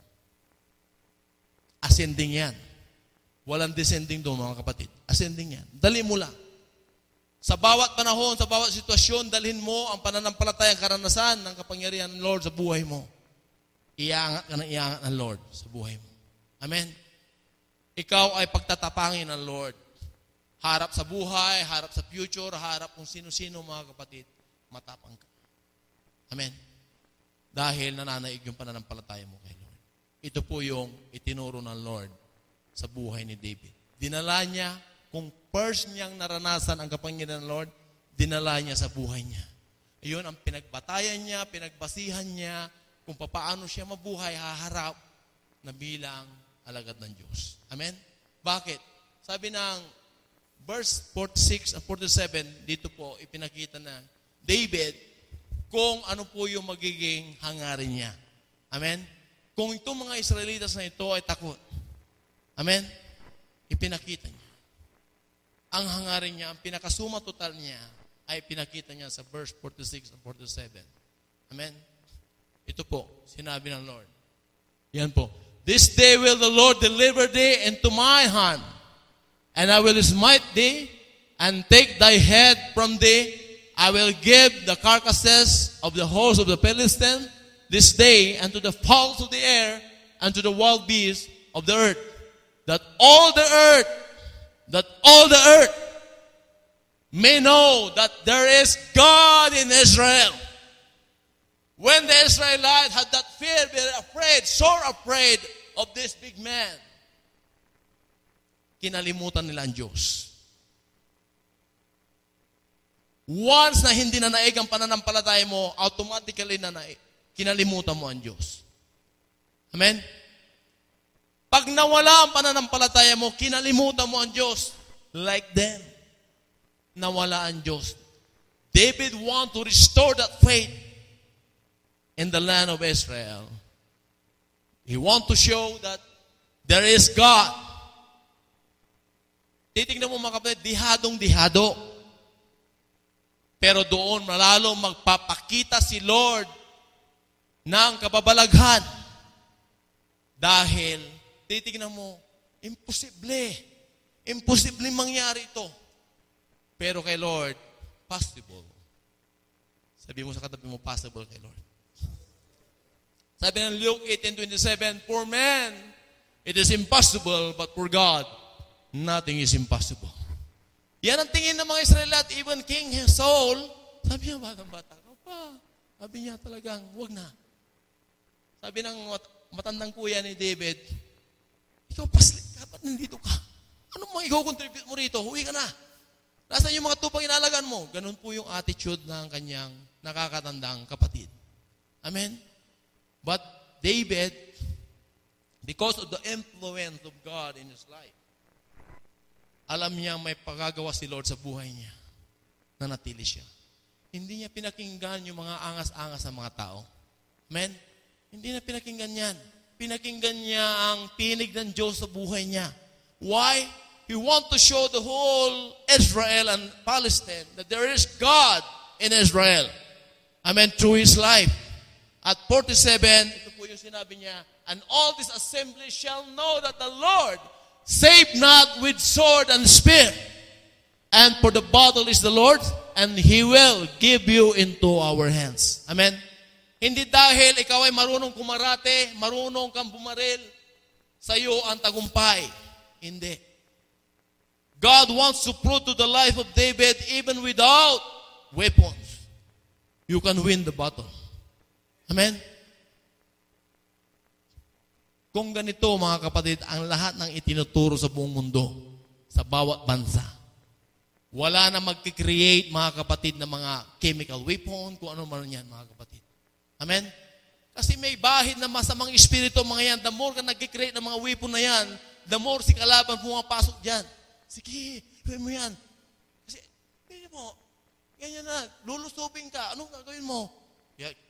Ascending yan. Walang descending doon, mga kapatid. Ascending yan. Dalhin mo lang. Sa bawat panahon, sa bawat sitwasyon, dalhin mo ang pananampalataya, karanasan ng kapangyarihan ng Lord sa buhay mo. Iangat ka ng iangat ng Lord sa buhay mo. Amen? Ikaw ay pagtatapangin ng Lord. Harap sa buhay, harap sa future, harap kung sino-sino, mga kapatid, matapang ka. Amen? Dahil nananaig yung pananampalataya mo kay Lord. Ito po yung itinuro ng Lord sa buhay ni David. Dinala niya, kung first niyang naranasan ang kapangyarihan ng Lord, dinala niya sa buhay niya. Iyon ang pinagbatayan niya, pinagbasihan niya, kung paano siya mabuhay, haharap na bilang alagad ng Diyos. Amen? Bakit? Sabi ng verse 46 and 47, dito po ipinakita na David kung ano po yung magiging hangarin niya. Amen? Kung itong mga Israelitas na ito ay takot. Amen? Ipinakita niya. Ang hangarin niya, ang pinakasuma total niya, ay pinakita niya sa verse 46 and 47. Amen? Ito po, sinabi ng Lord. Yan po. This day will the Lord deliver thee into my hand, and I will smite thee, and take thy head from thee. I will give the carcasses of the host of the Philistines this day unto the fowls of the air, and to the wild beasts of the earth, that all the earth may know that there is God in Israel. When the Israelites had that fear, they were afraid, sore afraid of this big man. Kinalimutan nila ang Diyos. Once na hindi na naig ang pananampalataya mo, automatically na kinalimutan mo ang Diyos. Amen? Pag nawala ang pananampalataya mo, kinalimutan mo ang Diyos. Like them, nawala ang Diyos. David want to restore that faith in the land of Israel. He want to show that there is God. Titignan mo mga kapatid, dihadong-dihado. Pero doon malalo magpapakita si Lord ng kababalaghan. Dahil, titignan mo, imposible. Imposible mangyari ito. Pero kay Lord, possible. Sabi mo sa katabi mo, possible kay Lord. Sabi ng Luke 18:27, for man, it is impossible, but for God, nothing is impossible. Yan ang tingin ng mga Israelat, even King Saul, sabi niya, batang-bata ka pa. Sabi niya talagang, wag na. Sabi ng matandang kuya ni David, ikaw paslit ka, ba't nandito ka? Ano mga i-contribute mo rito? Huwi ka na. Nasaan yung mga tupang inalagan mo? Ganun po yung attitude ng kanyang nakakatandang kapatid. Amen? But David, because of the influence of God in his life, alam niya may pagagawa si Lord sa buhay niya. Nanatili siya. Hindi niya pinakinggan yung mga angas-angas sa mga tao. Amen? Hindi niya pinakinggan yan. Pinakinggan niya ang tinig ng Diyos sa buhay niya. Why? He want to show the whole Israel and Palestine that there is God in Israel. Amen? Through his life. At 47, ito po yung sinabi niya, and all this assembly shall know that the Lord save not with sword and spear. And for the battle is the Lord, and He will give you into our hands. Amen? Hindi dahil ikaw ay marunong kumarate, marunong kang bumaril, sa iyo ang tagumpay. Hindi. God wants to prove to the life of David, even without weapons, you can win the battle. Amen? Kung ganito, mga kapatid, ang lahat ng itinuturo sa buong mundo, sa bawat bansa, wala na magkikreate, mga kapatid, ng mga chemical weapon, kung ano man yan, mga kapatid. Amen? Kasi may bahid na masamang espiritu, mga yan. The more ka nagkikreate ng mga weapon na yan, the more si kalaban pumapasok dyan. Sige, gawin mo yan. Kasi, ganyan mo, ganyan na, lulusubin ka, anong gagawin mo?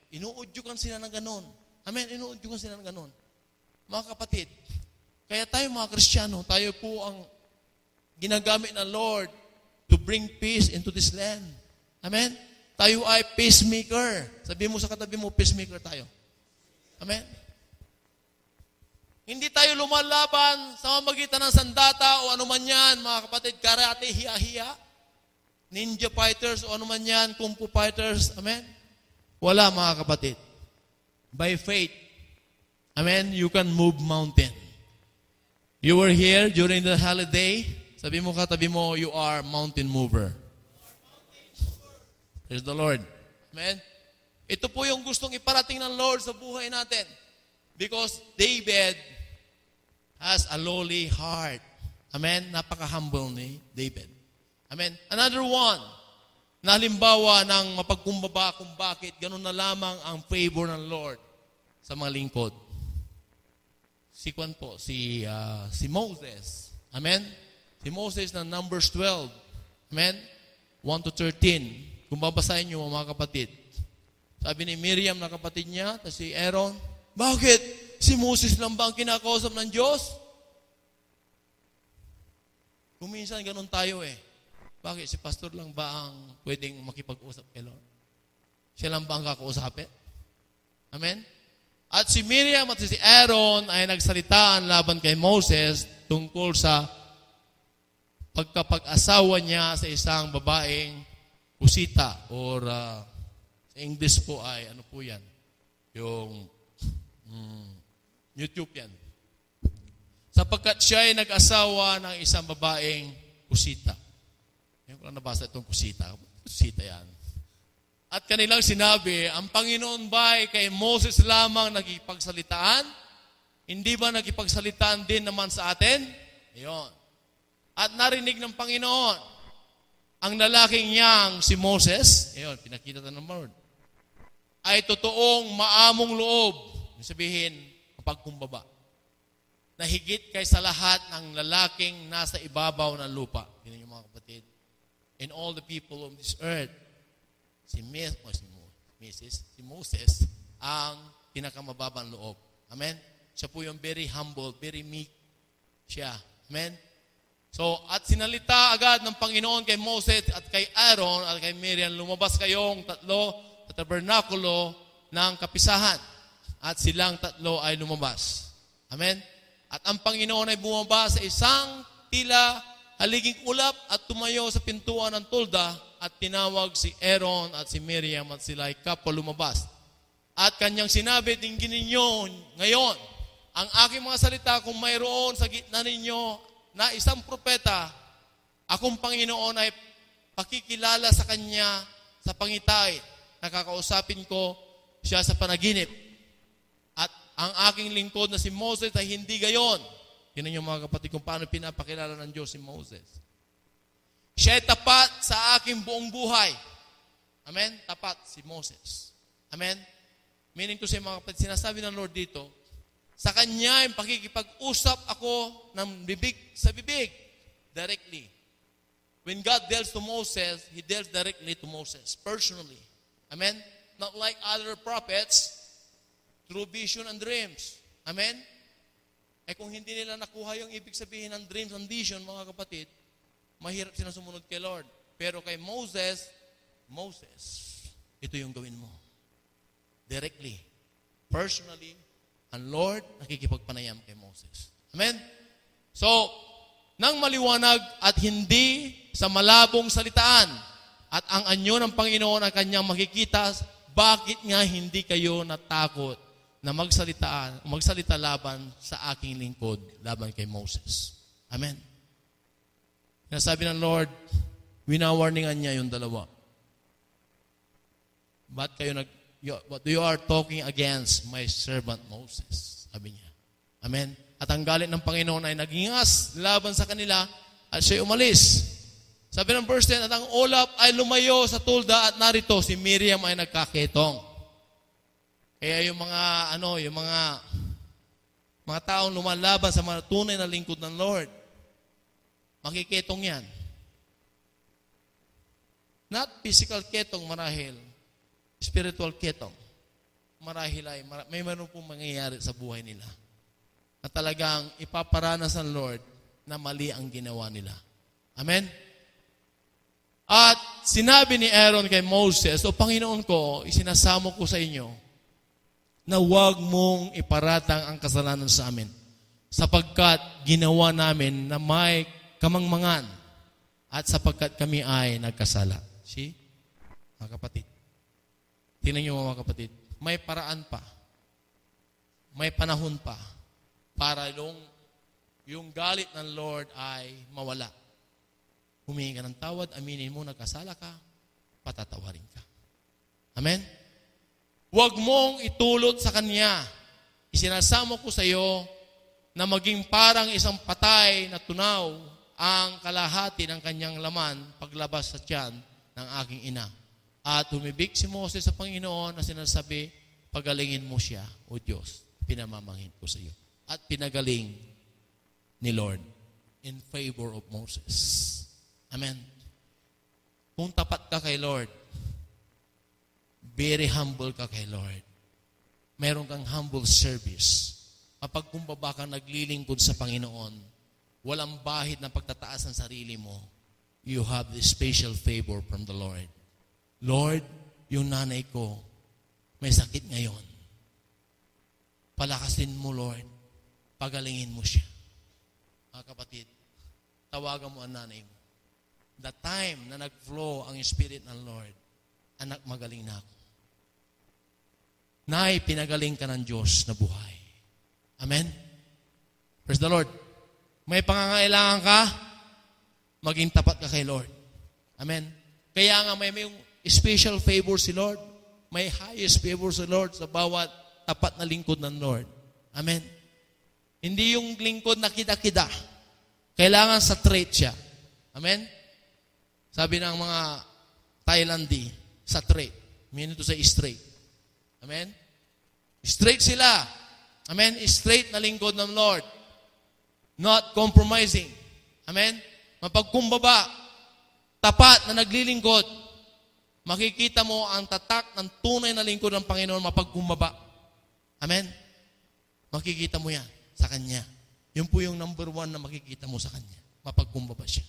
Inuudyukan sila ng ganon. Amen? Inuudyukan sila ng ganon. Mga kapatid, kaya tayo mga Kristiyano, tayo po ang ginagamit ng Lord to bring peace into this land. Amen? Tayo ay peacemaker. Sabi mo sa katabi mo, peacemaker tayo. Amen? Hindi tayo lumalaban sa mamagitan ng sandata o anuman yan, mga kapatid, karate, hiya-hiya, ninja fighters o anuman yan, kung fu fighters. Amen? Wala, mga kapatid. By faith, amen, you can move mountain. You were here during the holiday. Sabi mo katabi mo, you are mountain mover. Praise the Lord. Amen. Ito po yung gustong iparating ng Lord sa buhay natin. Because David has a lowly heart. Amen? Napaka-humble ni David. Amen? Another one, na halimbawa ng mapagkumbaba kung bakit ganun na lamang ang favor ng Lord sa mga lingkod. Si Moses. Amen? Si Moses na Numbers 12. Amen? 1 to 13. Kung babasahin nyo mga kapatid. Sabi ni Miriam na kapatid niya, tapos si Aaron, bakit? Si Moses lang ba ang kinakausap ng Diyos? Kung minsan ganun tayo Bakit? Si pastor lang ba ang pwedeng makipag-usap kay Lord? Siya lang ba ang kakausapin? Amen? At si Miriam at si Aaron ay nagsalitaan laban kay Moses tungkol sa pagkapag-asawa niya sa isang babaeng kusita or sa English po ay ano po yan? Yung YouTube yan. Sapagkat siya ay nag-asawa ng isang babaeng kusita. Ngayon ko lang nabasa itong kusita. Kusita yan. At kanilang sinabi, ang Panginoon ba ay kay Moses lamang nakipagsalitaan? Hindi ba nakipagsalitaan din naman sa atin? Ayon. At narinig ng Panginoon, ang lalaking niyang si Moses, ayon, pinakita ng Lord, ay totoong maamong loob. Sabihin, pagkumbaba. Na higit kay sa lahat ng lalaking nasa ibabaw ng lupa. Yun yung mga kapatid. And all the people of this earth, si Moses, ang pinakamababang loob. Amen? Siya po yung very humble, very meek siya. Amen? So, at sinalita agad ng Panginoon kay Moses at kay Aaron at kay Miriam, lumabas kayong tatlo sa tabernakulo ng kapisahan. At silang tatlo ay lumabas. Amen? At ang Panginoon ay bumaba sa isang tila haliging ulap at tumayo sa pintuan ng tulda at tinawag si Aaron at si Miriam at sila ay kapwa lumabas. At kanyang sinabi, dinggin ninyo ngayon, ang aking mga salita kung mayroon sa gitna ninyo na isang propeta, akong Panginoon ay pakikilala sa kanya sa pangitay. Nakakausapin ko siya sa panaginip. At ang aking lingkod na si Moses ay hindi gayon. Yun yung mga kapatid kung paano pinapakilala ng Diyos si Moses. Siya ay tapat sa aking buong buhay. Amen? Tapat si Moses. Amen? Meaning to say mga kapatid, sinasabi ng Lord dito, sa Kanya ay pakikipag-usap ako ng bibig sa bibig. Directly. When God deals to Moses, He deals directly to Moses. Personally. Amen? Not like other prophets, through vision and dreams. Amen? Eh kung hindi nila nakuha yung ibig sabihin ng dreams and vision, mga kapatid, mahirap sila sumunod kay Lord. Pero kay Moses, ito yung gawin mo. Directly. Personally, ang Lord nakikipagpanayam kay Moses. Amen? So, nang maliwanag at hindi sa malabong salitaan at ang anyo ng Panginoon ang kanyang makikita, bakit nga hindi kayo natakot na magsalita laban sa aking lingkod, laban kay Moses? Amen. Nasabi ng Lord, winawarningan niya yung dalawa. But you are talking against my servant Moses. Sabi niya. Amen. At ang galit ng Panginoon ay nagingas laban sa kanila at siya umalis. Sabi ng verse 10, at ang ulap ay lumayo sa tulda at narito si Miriam ay nagkaketong. Kaya yung mga taong lumalaban sa mga tunay na lingkod ng Lord, makiketong yan. Not physical ketong marahil, spiritual ketong. Marahil ay may meron pong mangyayari sa buhay nila na talagang ipaparanas ng Lord na mali ang ginawa nila. Amen? At sinabi ni Aaron kay Moses, o Panginoon ko, isinasamo ko sa inyo na huwag mong iparatang ang kasalanan sa amin sapagkat ginawa namin na may kamangmangan at sapagkat kami ay nagkasala. See? Mga kapatid. Tingnan niyo mga kapatid. May paraan pa. May panahon pa para yung galit ng Lord ay mawala. Humingi ka ng tawad, aminin mo, nagkasala ka, patatawarin ka. Amen? Huwag mong itulot sa kanya. Isinasamo ko sa iyo na maging parang isang patay na tunaw ang kalahati ng kanyang laman paglabas sa tiyan ng aking ina. At humibig si Moses sa Panginoon na sinasabi, pagalingin mo siya, O Diyos, pinamamanghin ko sa iyo. At pinagaling ni Lord in favor of Moses. Amen. Kung tapat ka kay Lord, very humble ka kay Lord, meron kang humble service, kapag kumbaba kang naglilingkod sa Panginoon, walang bahid na pagtataas ng sarili mo, you have this special favor from the Lord. Lord, yung nanay ko, may sakit ngayon. Palakasin mo, Lord. Pagalingin mo siya. Mga kapatid, tawagan mo ang nanay mo. The time na nag-flow ang Spirit ng Lord, anak, magaling na ako. Nay, pinagaling ka ng Diyos na buhay. Amen? Praise the Lord. May pangangailangan ka, maging tapat ka kay Lord. Amen? Kaya nga may special favor si Lord. May highest favor si Lord sa bawat tapat na lingkod ng Lord. Amen? Hindi yung lingkod na kida-kida. Kailangan sa trait siya. Amen? Sabi ng mga Thailandi, sa trait. Meaning to say straight. Amen? Straight sila. Amen? Straight na lingkod ng Lord. Not compromising. Amen? Mapagkumbaba. Tapat na naglilingkod. Makikita mo ang tatak ng tunay na lingkod ng Panginoon mapagkumbaba. Amen? Makikita mo yan sa Kanya. Yun po yung number 1 na makikita mo sa Kanya. Mapagkumbaba siya.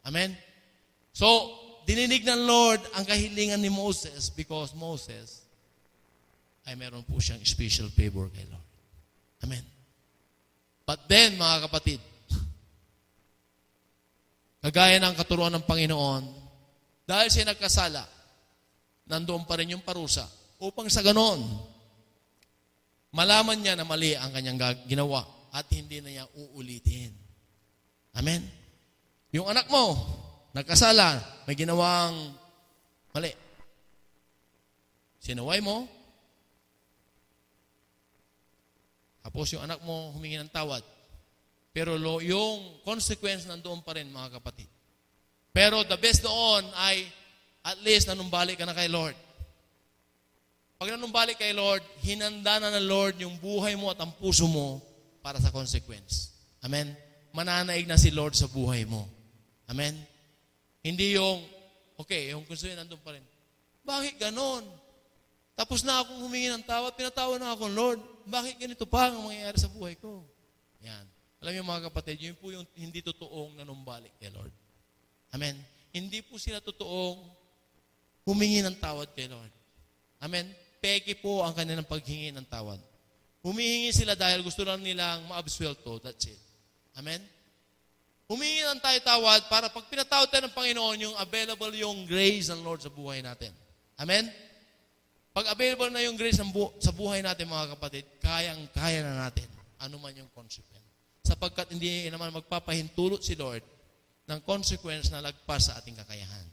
Amen? So, dininig ng Lord ang kahilingan ni Moses because Moses ay meron po siyang special favor kay Lord. Amen? But then, mga kapatid, kagaya ng katuruan ng Panginoon, dahil siya nagkasala, nandoon pa rin yung parusa upang sa ganon, malaman niya na mali ang kanyang ginawa at hindi na niya uulitin. Amen? Yung anak mo, nagkasala, may ginawang mali. Sinaway mo, tapos yung anak mo humingi ng tawad. Pero yung consequence nandoon pa rin, mga kapatid. Pero the best doon ay at least nanumbalik ka na kay Lord. Pag nanumbalik kay Lord, hinanda na ng Lord yung buhay mo at ang puso mo para sa consequence. Amen? Mananaig na si Lord sa buhay mo. Amen? Hindi yung, okay, yung consequence nandoon pa rin. Bakit ganon? Tapos na akong humingi ng tawad, pinatawad na ako, Lord. Bakit ganito pa ang mangyayari sa buhay ko? Yan. Alam niyo mga kapatid, yun po yung hindi totoong nanumbalik kay Lord. Amen? Hindi po sila totoong humingi ng tawad kay Lord. Amen? Peke po ang kanilang paghingi ng tawad. Humihingi sila dahil gusto lang nilang ma-absuelto. That's it. Amen? Humingi lang tayo tawad para pag pinatawad tayo ng Panginoon, yung available yung grace ng Lord sa buhay natin. Amen? Pag available na yung grace sa buhay natin, mga kapatid, kayang-kaya na natin. Ano man yung consequence. Sapagkat hindi naman magpapahintulot si Lord ng consequence na lagpas sa ating kakayahan.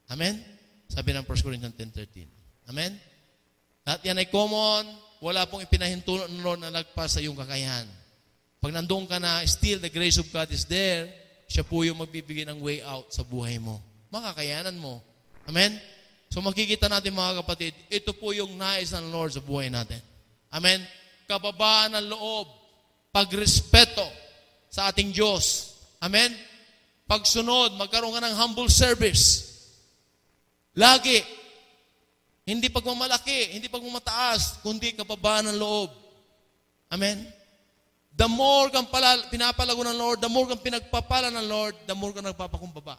Amen? Sabi ng 1 Corinthians 10:13. Amen? Lahat yan ay common. Wala pong ipinahintulot ng Lord na lagpas sa iyong kakayahan. Pag nandoon ka na, still the grace of God is there, siya po yung magbibigay ng way out sa buhay mo. Makakayanan mo. Amen? So makikita natin, mga kapatid, ito po yung nais ng Lord sa buhay natin. Amen? Kababaan ng loob, pagrespeto sa ating Diyos. Amen? Pagsunod, magkaroon ka ng humble service. Lagi. Hindi pagmamalaki, hindi pagmamataas, kundi kababaan ng loob. Amen? The more kang pinapalago ng Lord, the more kang pinagpapala ng Lord, the more kang nagpapakumbaba.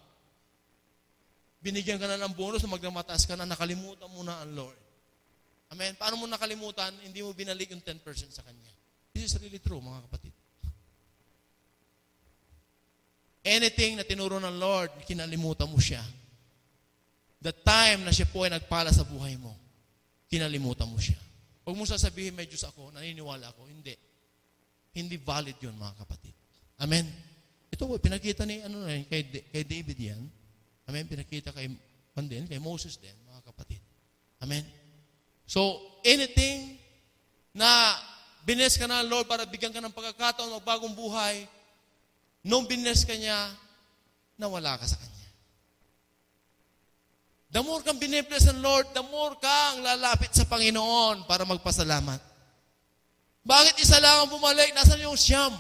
Binigyan ka na ng bonus na magmataas ka na, nakalimutan mo na ang Lord. Amen? Paano mo nakalimutan? Hindi mo binalik yung 10% sa Kanya. This is really true, mga kapatid. Anything na tinuro ng Lord, kinalimutan mo siya. The time na siya po ay nagpala sa buhay mo, kinalimutan mo siya. Huwag mo sasabihin, may Diyos ako, naniniwala ako. Hindi. Hindi valid yun, mga kapatid. Amen? Ito po, pinakita ni kay David yan. Amen? Pinakita kay Moses din, mga kapatid. Amen? So, anything na bines ka na, Lord, para bigyan ka ng pagkakataon, magbagong buhay, nung bines ka niya, nawala ka sa Kanya. The more kang binibless ng Lord, the more kang lalapit sa Panginoon para magpasalamat. Bakit isa lang ang bumalik? Nasaan yung siyam?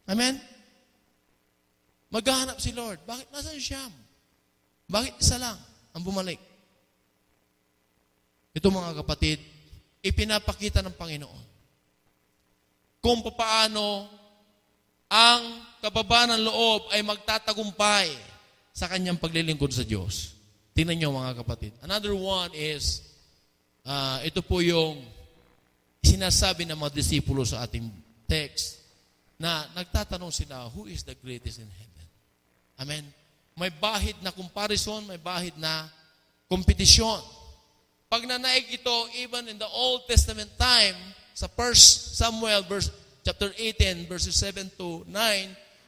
Amen? Maghahanap si Lord. Bakit nasaan yung siyam? Bakit isa lang ang bumalik? Ito mga kapatid, ipinapakita ng Panginoon kung paano ang kababaan ng loob ay magtatagumpay sa kanyang paglilingkod sa Diyos. Tingnan niyo mga kapatid. Another one is, ito po yung sinasabi ng mga disipulo sa ating text na nagtatanong sila, who is the greatest in heaven? Amen? May bahid na comparison, may bahid na kompetisyon. Pag nanaig ito, even in the Old Testament time, sa 1 Samuel chapter 18, verses 7 to 9,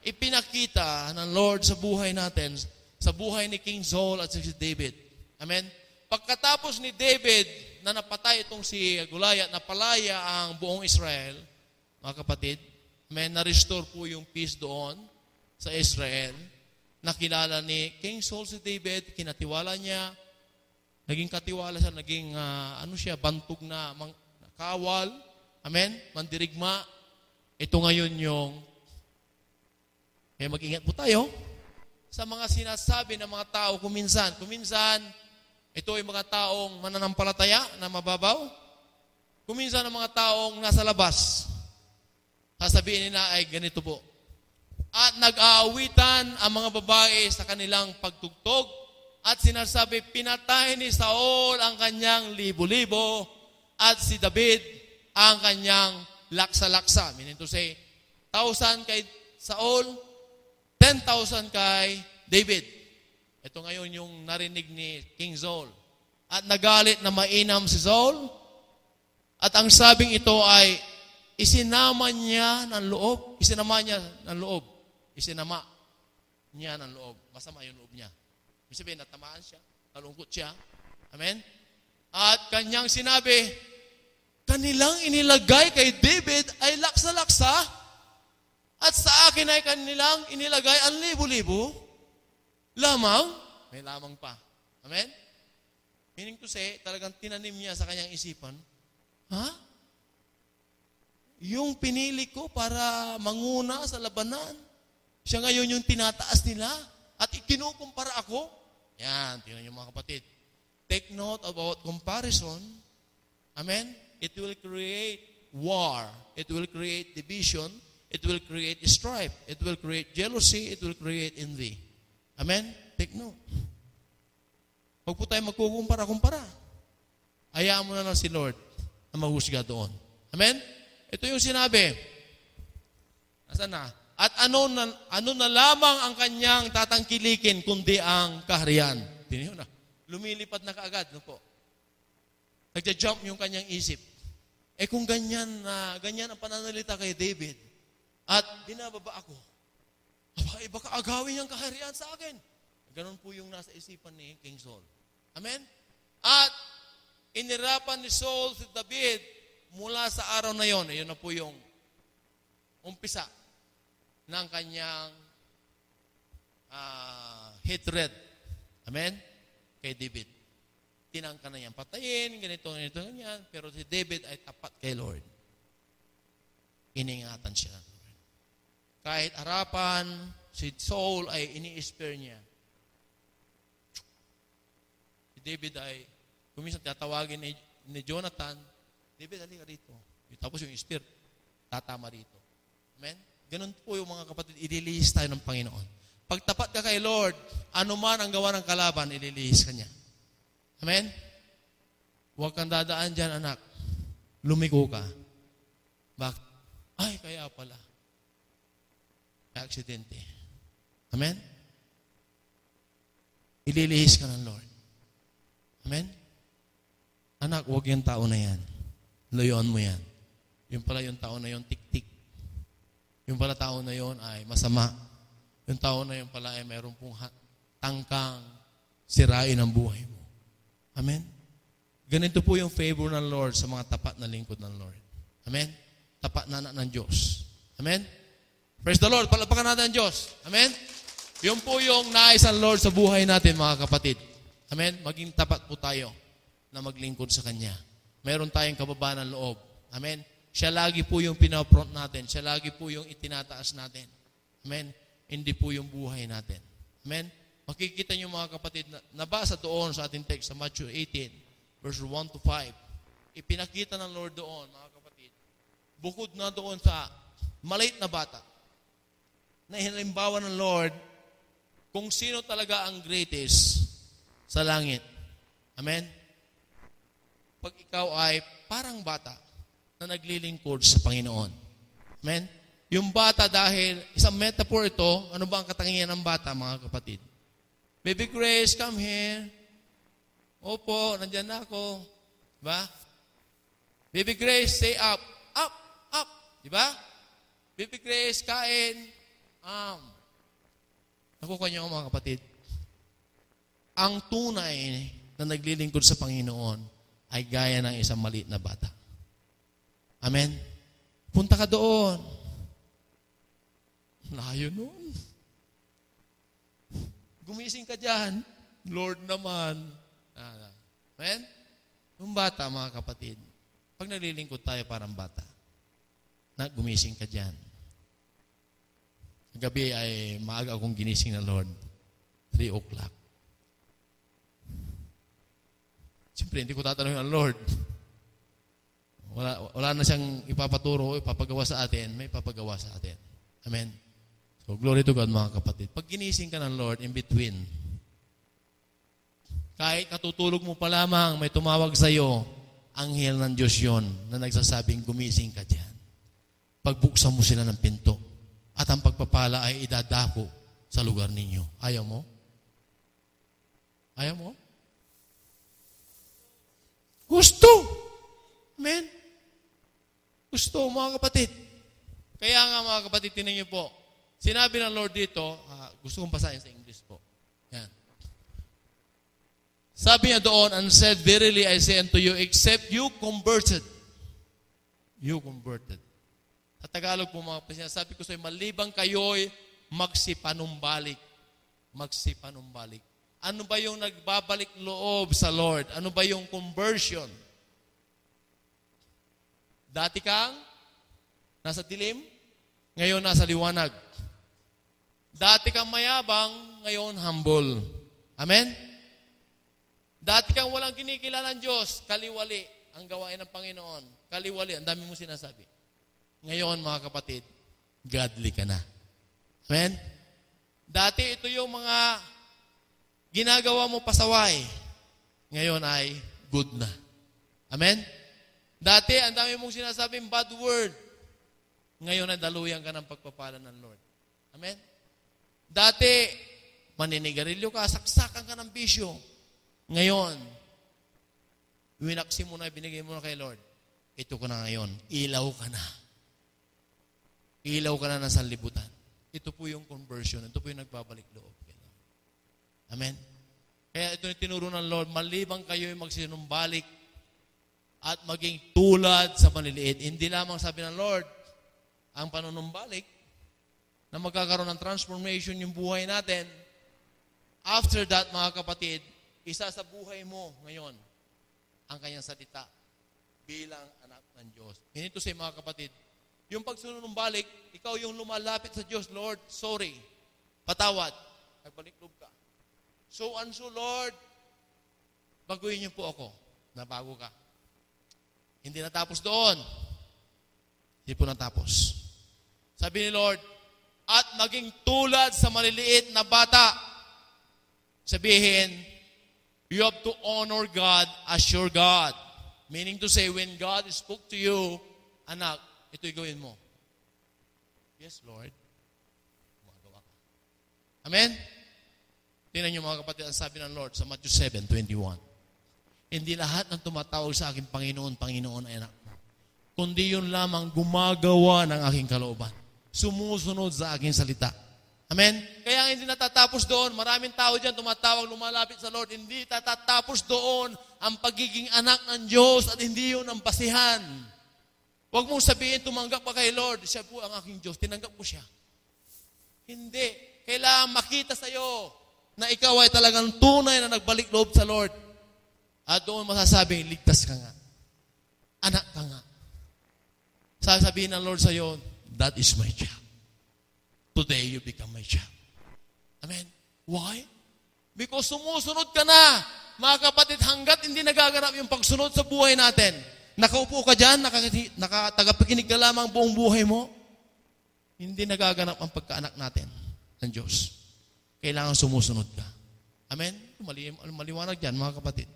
ipinakita ng Lord sa buhay natin, sa buhay ni King Saul at si David. Amen? Pagkatapos ni David na napatay itong si Goliath, napalaya ang buong Israel, mga kapatid, amen, na-restore po yung peace doon sa Israel. Nakilala ni King Saul si David, kinatiwala niya, naging katiwala siya, naging bantog na kawal, amen, mandirigma. Ito ngayon yung kaya mag-ingat po tayo sa mga sinasabi ng mga tao kuminsan. Ito ay mga taong mananampalataya na mababaw. Kuminsan ang mga taong nasa labas. Sasabihin nila ay ganito po. At nag-aawitan ang mga babae sa kanilang pagtugtog at sinasabi, pinatay ni Saul ang kanyang libo-libo at si David ang kanyang laksa-laksa. Meaning to say, 1,000 kay Saul, 10,000 kay David. Ito ngayon yung narinig ni King Saul. At nagalit na mainam si Saul. At ang sabing ito ay isinama niya ng loob. Isinama niya ng loob. Masama yung loob niya. Ibig sabihin, natamaan siya. Nalungkot siya. Amen? At kanyang sinabi, kanilang inilagay kay David ay laksa-laksa. At sa akin ay kanilang inilagay ang libo-libo. Lamang, may lamang pa. Amen? Meaning to say, talagang tinanim niya sa kanyang isipan, yung pinili ko para manguna sa labanan, siya ngayon yung tinataas nila at ikinukumpara ako. Yan, tingnan niyo mga kapatid. Take note about comparison. Amen? It will create war. It will create division. It will create strife. It will create jealousy. It will create envy. Amen? Take note. Huwag po tayo magkukumpara-kumpara. Hayaan mo na lang si Lord na maghusga doon. Amen? Ito yung sinabi. Nasaan na? At ano na lamang ang kanyang tatangkilikin kundi ang kaharian. Tingnan na. Lumilipad na kaagad. No po? Nagja-jump yung kanyang isip. Kung ganyan ang pananalita kay David, at binababa ako, baka agawin niyang kaharian sa akin. Ganon po yung nasa isipan ni King Saul. Amen? At inirapan ni Saul si David mula sa araw na yon. Ayun na po yung umpisa ng kanyang hatred. Amen? Kay David. Tinangka na yan. Patayin, ganito, ganyan. Pero si David ay tapat kay Lord. Iningatan siya. Kahit harapan, si Saul ay ini-spare niya. Si David ay, kuminsan tatawagin ni Jonathan, David, halika rito. Tapos yung spear, tatama rito. Amen? Ganun po yung mga kapatid, ililihis tayo ng Panginoon. Pag tapat ka kay Lord, anuman ang gawa ng kalaban, ililihis ka niya. Amen? Huwag kang dadaan dyan, anak. Lumiko ka. Bakit? Ay, kaya pala. Aksidente. Amen? Ililihis ka ng Lord. Amen? Anak, huwag yung tao na yan. Layuan mo yan. Yung pala yung tao na yon tik-tik. Yung pala tao na yon ay masama. Yung tao na yon pala ay mayroon pong tangkang sirain ang buhay mo. Amen? Ganito po yung favor ng Lord sa mga tapat na lingkod ng Lord. Amen? Tapat na anak ng Diyos. Amen? Praise the Lord. Palapakan natin ang Diyos. Amen? Yun po yung nais ng Lord sa buhay natin, mga kapatid. Amen? Maging tapat po tayo na maglingkod sa Kanya. Meron tayong kababaan ng loob. Amen? Siya lagi po yung pinapront natin. Siya lagi po yung itinataas natin. Amen? Hindi po yung buhay natin. Amen? Makikita niyo mga kapatid, nabasa doon sa ating text sa Matthew 18, verse 1 to 5. Ipinakita ng Lord doon, mga kapatid, bukod na doon sa maliit na bata, na halimbawa ng Lord kung sino talaga ang greatest sa langit. Amen? Pag ikaw ay parang bata na naglilingkod sa Panginoon. Amen? Yung bata dahil, isang metaphor ito, ano ba ang katangian ng bata, mga kapatid? Baby Grace, come here. Opo, nandyan na ako. Diba? Baby Grace, say up. Up, up. Diba? Baby Grace, kain. Nakuha niyo mga kapatid. Ang tunay na naglilingkod sa Panginoon ay gaya ng isang maliit na bata. Amen? Punta ka doon. Layo nun. Gumising ka dyan. Lord naman. Amen? Yung bata, mga kapatid, pag naglilingkod tayo parang bata, na gumising ka dyan. Gabi ay maaga akong ginising ng Lord. 3 o'clock. Siyempre, hindi ko tatanungin ang Lord. Wala na siyang ipapaturo, ipapagawa sa atin, may ipapagawa sa atin. Amen? So, glory to God, mga kapatid. Pag ginising ka ng Lord, in between, kahit natutulog mo pa lamang, may tumawag sa iyo, anghel ng Diyos yon na nagsasabing, gumising ka dyan. Pagbuksan mo sila ng pinto, at ang pagpapala ay idadako sa lugar ninyo. Ayaw mo? Ayaw mo? Gusto! Amen? Gusto, mga kapatid. Kaya nga, mga kapatid, tinan niyo po, sinabi ng Lord dito, gusto kong basahin sa English po. Yan. Sabi niya doon, and said, verily I say unto you, except you converted. You converted. Sa Tagalog po mga kapatid, sabi ko sa'yo, malibang kayo'y magsipanumbalik. Magsipanumbalik. Ano ba yung nagbabalik loob sa Lord? Ano ba yung conversion? Dati kang nasa dilim, ngayon nasa liwanag. Dati kang mayabang, ngayon humble. Amen? Dati kang walang kinikilala ng Diyos, kaliwali ang gawain ng Panginoon. Kaliwali, ang dami mong sinasabi. Ngayon, mga kapatid, godly ka na. Amen? Dati ito yung mga ginagawa mo pasaway. Ngayon ay good na. Amen? Dati, ang dami mong sinasabing bad word. Ngayon ay daluyan ka ng pagpapala ng Lord. Amen? Dati, maninigarilyo ka, saksakan ka ng bisyo. Ngayon, winaksi mo na, binigay mo na kay Lord. Ito ko na ngayon. Ilaw ka na. Ilaw ka na ng sanlibutan. Ito po yung conversion. Ito po yung nagbabalik loob. Amen? Kaya ito yung tinuro ng Lord, malibang kayo yung magsinumbalik at maging tulad sa maliliit. Hindi lamang sabi ng Lord, ang panunumbalik na magkakaroon ng transformation yung buhay natin. After that, mga kapatid, isa sa buhay mo ngayon, ang kanyang salita bilang anak ng Diyos. Hinito sa mga kapatid, yung pagsunumbalik, ikaw yung lumalapit sa Diyos, Lord, sorry, patawad, nagbalik loob ka. So and so, Lord, baguhin niyo po ako. Nabago ka. Hindi natapos doon. Hindi po natapos. Sabi ni Lord, at maging tulad sa maliliit na bata. Sabihin, you have to honor God as your God. Meaning to say, when God spoke to you, anak, ito'y gawin mo. Yes, Lord. Magawa ka. Amen? Tingnan niyo mga kapatid, ang sabi ng Lord sa Matthew 7:21. Hindi lahat ng tumatawag sa aking Panginoon, Panginoon ay anak mo. Kundi yun lamang gumagawa ng aking kalooban. Sumusunod sa aking salita. Amen? Kaya hindi natatapos doon. Maraming tao dyan tumatawag, lumalapit sa Lord. Hindi tatatapos doon ang pagiging anak ng Diyos at hindi yun ang basihan. Huwag mong sabihin, tumanggap ka kay Lord, siya po ang aking Diyos, tinanggap mo siya. Hindi. Kailangan makita sa'yo na ikaw ay talagang tunay na nagbalik loob sa Lord. At doon masasabing, ligtas ka nga. Anak ka nga. Sasabihin ng Lord sa'yo, that is my child. Today, you become my child. Amen? Why? Because sumusunod ka na. Mga kapatid, hanggat hindi nagaganap yung pagsunod sa buhay natin, nakaupo ka dyan, nakatagapakinig ka lamang buong buhay mo, hindi nagaganap ang pagkaanak natin ng Diyos. Kailangan sumusunod ka. Amen? Maliwanag dyan, mga kapatid.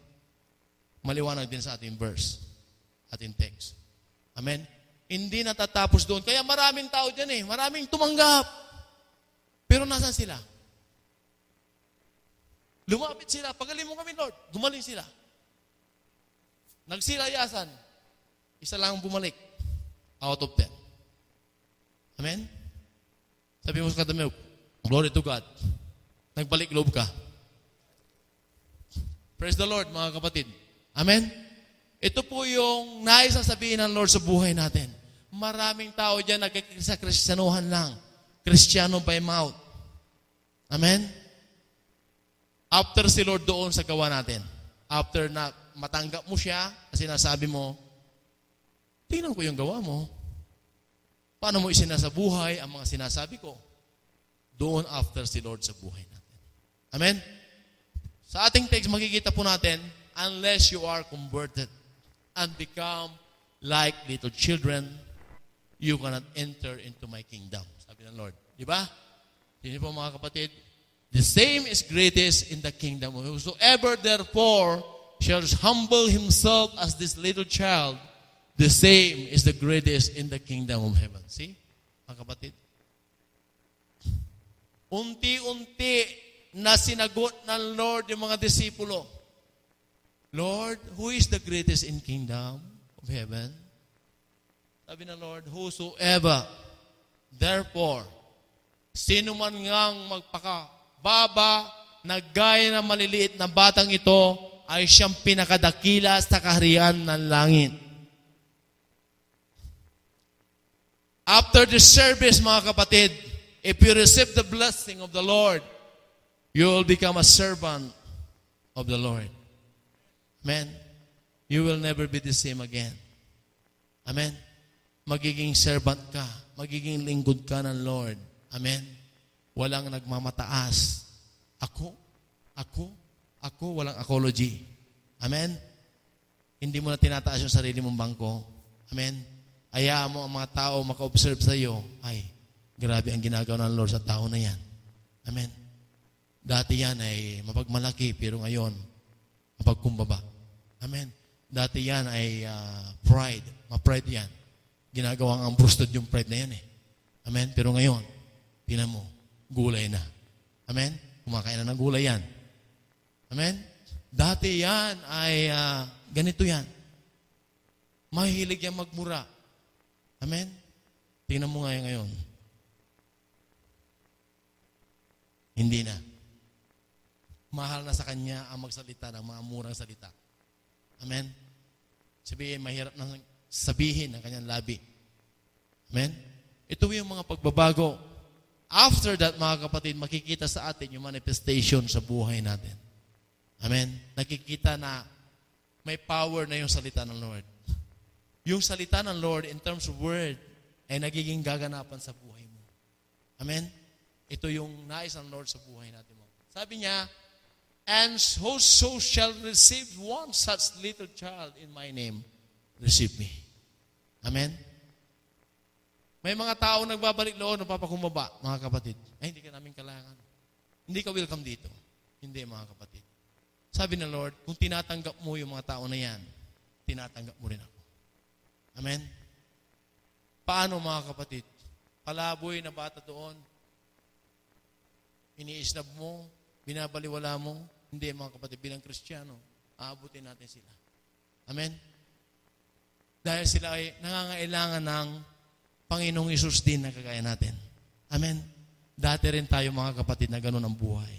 Maliwanag din sa ating verse, ating text. Amen? Hindi natatapos doon. Kaya maraming tao dyan maraming tumanggap. Pero nasan sila? Lumapit sila. Pagaling mo kami, Lord. Gumaling sila. Nagsilayasan. Isa lang bumalik. Out of 10. Amen? Sabi mo sa katabi, glory to God. Nagbalik loob ka. Praise the Lord, mga kapatid. Amen? Ito po yung naisasabihin ng Lord sa buhay natin. Maraming tao dyan nagkikisa Kristyanuhan lang. Kristiyano by mouth. Amen? After si Lord doon sa gawa natin, after na matanggap mo siya, kasi nasabi mo, tingnan ko yung gawa mo. Paano mo isinasabuhay ang mga sinasabi ko? Doon after si Lord sa buhay natin. Amen? Sa ating text, makikita po natin, unless you are converted and become like little children, you cannot enter into my kingdom. Sabi ng Lord. Di ba? Hindi po mga kapatid, the same is greatest in the kingdom. Whosoever therefore shall humble himself as this little child, the same is the greatest in the kingdom of heaven. See? Mga kapatid. Unti-unti na sinagot ng Lord yung mga disipulo. Lord, who is the greatest in kingdom of heaven? Sabi ng Lord, whosoever, therefore, sino man ngang magpakababa na gaya ng maliliit na batang ito ay siyang pinakadakila sa kaharian ng langit. After the service, mga kapatid, if you receive the blessing of the Lord, you will become a servant of the Lord. Amen. You will never be the same again. Amen. Magiging servant ka. Magiging lingkod ka ng Lord. Amen. Walang nagmamataas. Ako, walang apology. Amen. Hindi mo na tinataas yung sarili mong bangko. Amen. Hayaan mo ang mga tao maka-observe sa iyo. Ay, grabe ang ginagawa ng Lord sa tao na yan. Amen. Dati yan ay mapagmalaki, pero ngayon, mapagkumbaba. Amen. Dati yan ay pride. Ma-pride yan. Ginagawang ang brustod yung pride na yan Amen. Pero ngayon, tinan mo, gulay na. Amen. Kumakain na ng gulay yan. Amen. Dati yan ay ganito yan. Mahilig yan magmura. Amen. Tingnan mo ngayon. Hindi na. Mahal na sa kanya ang magsalita ng mga murang salita. Amen. Sabihin, mahirap na sabihin ang kanyang labi. Amen. Ito yung mga pagbabago. After that, mga kapatid, makikita sa atin yung manifestation sa buhay natin. Amen. Nakikita na may power na yung salita ng Lord. Yung salita ng Lord in terms of word ay nagiging gaganapan sa buhay mo. Amen. Ito yung nais ng Lord sa buhay natin mo. Sabi niya, and whoso shall receive one such little child in my name, receive me. Amen? May mga tao nagbabalik loob, napapakumbaba, mga kapatid. Ay, hindi ka namin kailangan. Hindi ka welcome dito. Hindi, mga kapatid. Sabi ng Lord, kung tinatanggap mo yung mga tao na yan, tinatanggap mo rin ako. Amen? Paano, mga kapatid? Palaboy na bata doon, iniisnab mo, binabaliwala mo, hindi, mga kapatid, bilang Kristiyano, aabutin natin sila. Amen? Dahil sila ay nangangailangan ng Panginoong Isus din na kagaya natin. Amen? Dati rin tayo, mga kapatid, na ganun ang buhay.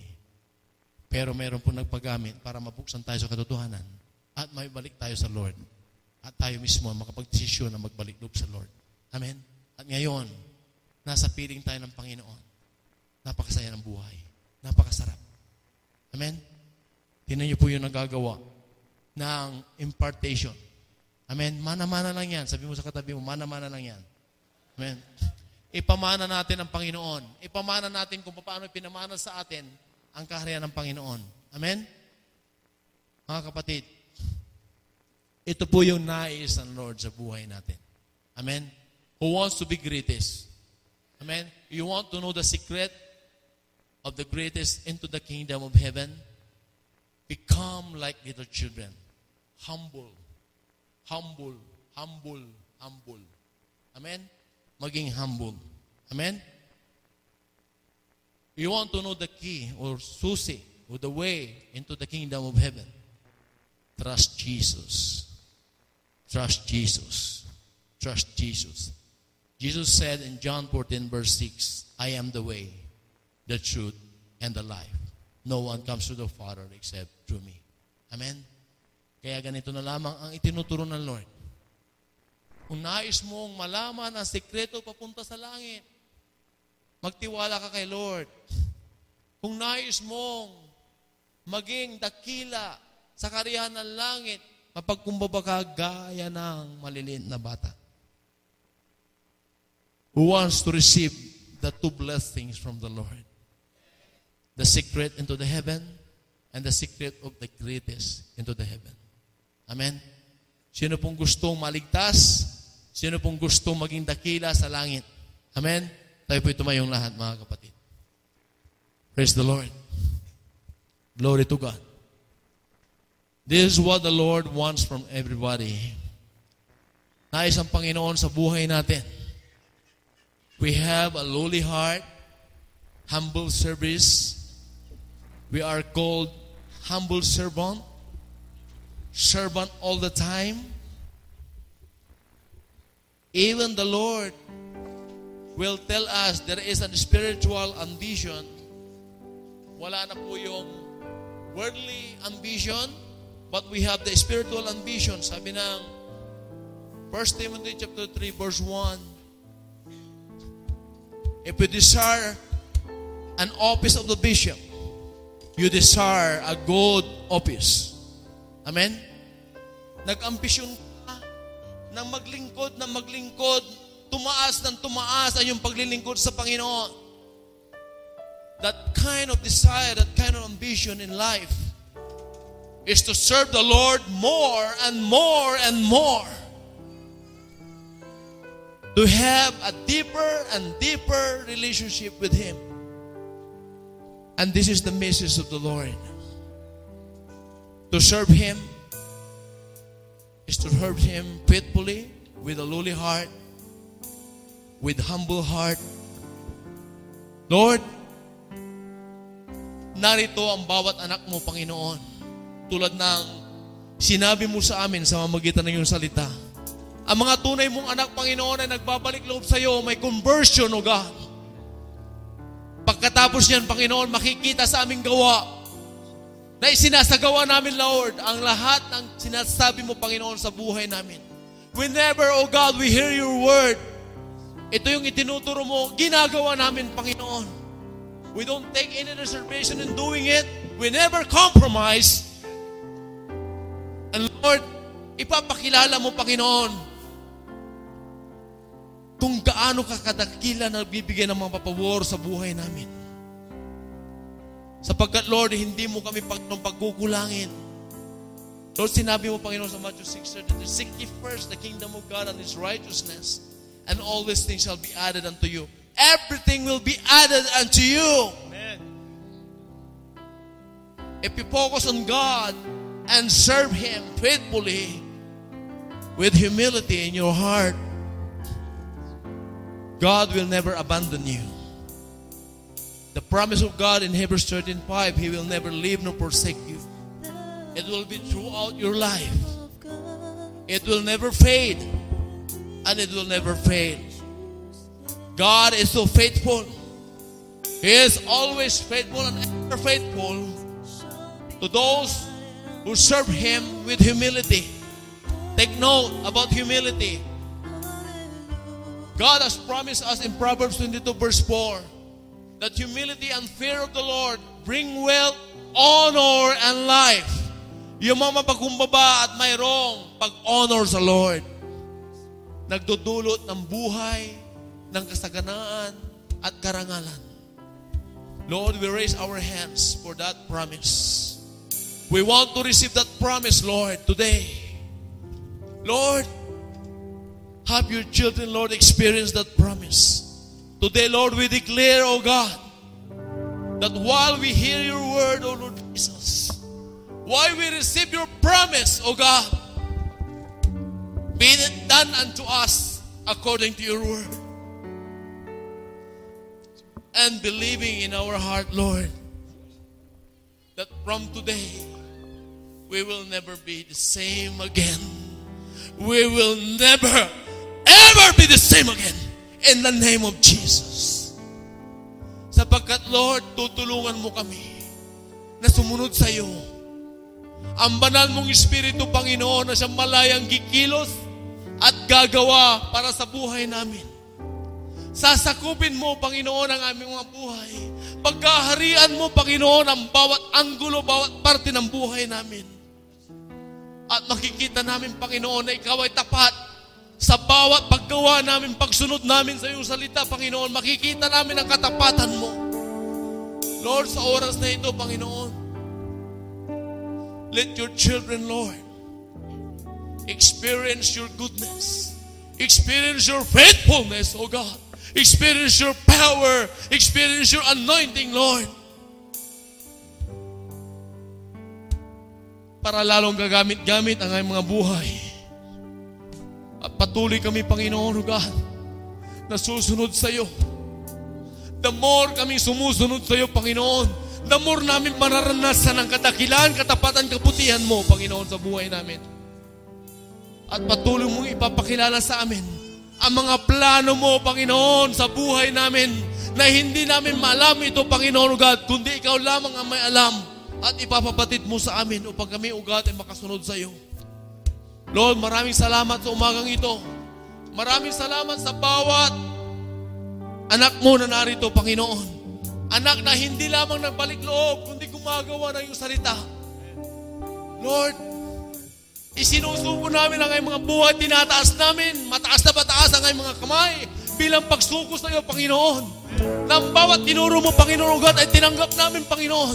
Pero meron po nagpagamit para mabuksan tayo sa katotohanan. at may balik tayo sa Lord. At tayo mismo makapag-desisyon na magbalik loob sa Lord. Amen? At ngayon, nasa piling tayo ng Panginoon. Napakasaya ng buhay. Napakasarap. Amen? Tingnan niyo po yung nagagawa ng impartation. Amen? Mana-mana lang yan. Sabi mo sa katabi mo, mana-mana lang yan. Amen? Ipamana natin ang Panginoon. Ipamana natin kung paano pinamana sa atin ang kaharian ng Panginoon. Amen? Mga kapatid, ito po yung nais ng Lord sa buhay natin. Amen? Who wants to be greatest? Amen? You want to know the secret of the greatest into the kingdom of heaven? Become like little children. Humble. Humble. Humble. Humble. Amen? Maging humble. Amen? You want to know the key or susi or the way into the kingdom of heaven? Trust Jesus. Trust Jesus. Trust Jesus. Jesus said in John 14 verse 6, I am the way, the truth, and the life. No one comes to the Father except through me. Amen? Kaya ganito na lamang ang itinuturo ng Lord. Kung nais mong malaman ang sekreto papunta sa langit, magtiwala ka kay Lord. Kung nais mong maging dakila sa kariyan ng langit, mapagkumbaba ka gaya ng maliliit na bata. Who wants to receive the two blessings from the Lord? The secret into the heaven and the secret of the greatest into the heaven. Amen? Sino pong gustong maligtas? Sino pong gustong maging dakila sa langit? Amen? Tayo po tumayong lahat, mga kapatid. Praise the Lord. Glory to God. This is what the Lord wants from everybody. Nais ang Panginoon sa buhay natin. We have a lowly heart, humble service. We are called humble servant. Servant all the time. Even the Lord will tell us there is a spiritual ambition. Wala na po yung worldly ambition, but we have the spiritual ambition. Sabi ng 1 Timothy chapter 3 verse 1, if we desire an office of the bishop, you desire a good office. Amen? Nag-ambisyon ka ng maglingkod, tumaas ng tumaas ang iyong paglilingkod sa Panginoon. That kind of desire, that kind of ambition in life is to serve the Lord more and more and more. To have a deeper and deeper relationship with Him. And this is the message of the Lord. To serve Him is to serve Him faithfully, with a lowly heart, with humble heart. Lord, narito ang bawat anak mo, Panginoon. Tulad ng sinabi mo sa amin sa mamagitan ng iyong salita. Ang mga tunay mong anak, Panginoon, ay nagbabalik loob sa iyo, may conversion, O God. Pagkatapos niyan, Panginoon, makikita sa aming gawa na isinasagawa namin, Lord, ang lahat ng sinasabi mo, Panginoon, sa buhay namin. Whenever, O God, we hear your word, ito yung itinuturo mo, ginagawa namin, Panginoon. We don't take any reservation in doing it. We never compromise. And Lord, ipapakilala mo, Panginoon, kung gaano ka kadakila na bibigyan ng mga papawar sa buhay namin. Sapagkat, Lord, hindi mo kami pagkukulangin. Lord, sinabi mo, Panginoon, sa Matthew 6:33, seek ye first the kingdom of God and His righteousness, and all these things shall be added unto you. Everything will be added unto you. Amen. If you focus on God and serve Him faithfully with humility in your heart, God will never abandon you. The promise of God in Hebrews 13:5, He will never leave nor forsake you. It will be throughout your life. It will never fade, and it will never fail. God is so faithful. He is always faithful and ever faithful to those who serve Him with humility. Take note about humility. God has promised us in Proverbs 22 verse 4 that humility and fear of the Lord bring wealth, honor, and life. Yung mga mapagkumbaba at mayroong pag-honor sa Lord, nagdudulot ng buhay, ng kasaganaan, at karangalan. Lord, we raise our hands for that promise. We want to receive that promise, Lord, today. Lord, have your children, Lord, experience that promise. Today, Lord, we declare, O God, that while we hear your word, O Lord Jesus, while we receive your promise, O God, be it done unto us according to your word. And believing in our heart, Lord, that from today, we will never be the same again. We will never, ever be the same again. In the name of Jesus. Sapagkat, Lord, tutulungan mo kami na sumunod sa iyo. Ang banal mong Espiritu, Panginoon, na siyang malayang kikilos at gagawa para sa buhay namin. Sasakupin mo, Panginoon, ang aming mga buhay. Pagkaharian mo, Panginoon, ang bawat anggulo, bawat parte ng buhay namin. At makikita namin, Panginoon, na ikaw ay tapat sa bawat paggawa namin, pagsunod namin sa iyong salita, Panginoon. Makikita namin ang katapatan mo. Lord, sa oras na ito, Panginoon, let your children, Lord, experience your goodness. Experience your faithfulness, O God. Experience your power. Experience your anointing, Lord. Para lalong gagamit-gamit ang aming mga buhay. At patuloy kami, Panginoon, O God, na susunod sa iyo. The more kami sumusunod sa iyo, Panginoon, the more namin mararanasan ang kadakilan, katapatan, kaputihan mo, Panginoon, sa buhay namin. At patuloy mong ipapakilala sa amin ang mga plano mo, Panginoon, sa buhay namin na hindi namin maalam ito, Panginoon, O God, kundi ikaw lamang ang may alam at ipapapatid mo sa amin upang kami, O God, ay makasunod sa iyo. Lord, maraming salamat sa umagang ito. Maraming salamat sa bawat anak mo na narito, Panginoon. Anak na hindi lamang nagbalik loob, kundi gumagawa ng iyong salita. Lord, isinusuko namin ang aming mga buhay, tinataas namin, mataas na pataas ang aming mga kamay, bilang pagsuko sa iyo, Panginoon. Nang bawat tinuro mo, Panginoon, God, ay tinanggap namin, Panginoon.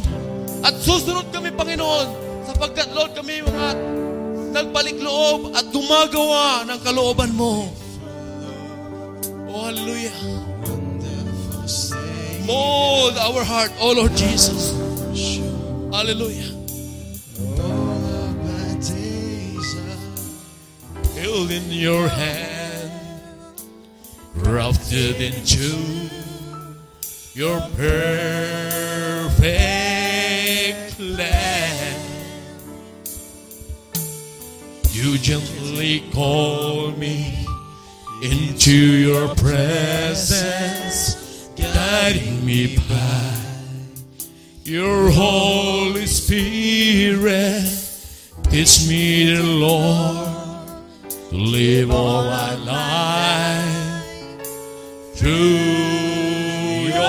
At susunod kami, Panginoon, sapagkat, Lord, kami mga nagbalik loob at gumagawa ng kalooban mo. Oh, hallelujah. Mold our heart, oh Lord Jesus. Hallelujah. Held in your hand, grafted into your perfect plan. You gently call me into your presence, guiding me by your Holy Spirit. Teach me, the Lord, to live all my life through your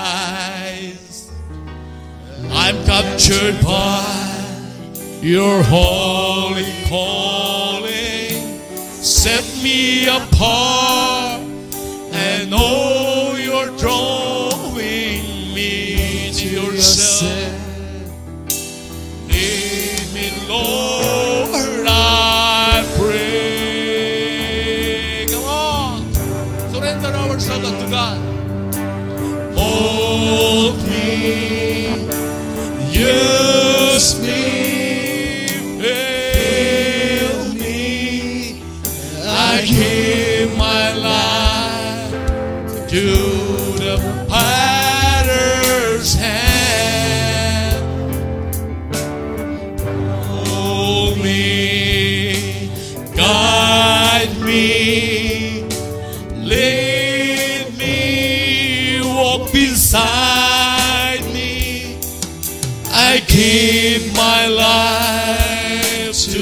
eyes. I'm captured by your holy calling. Set me apart, and oh, you're drawing me to yourself. Lead me, Lord, I pray. Come on, surrender ourselves to God. Hold me, use me, fill me. I give my life to the potter's hand. Hold me, guide me, lead me, walk beside me. I give my life to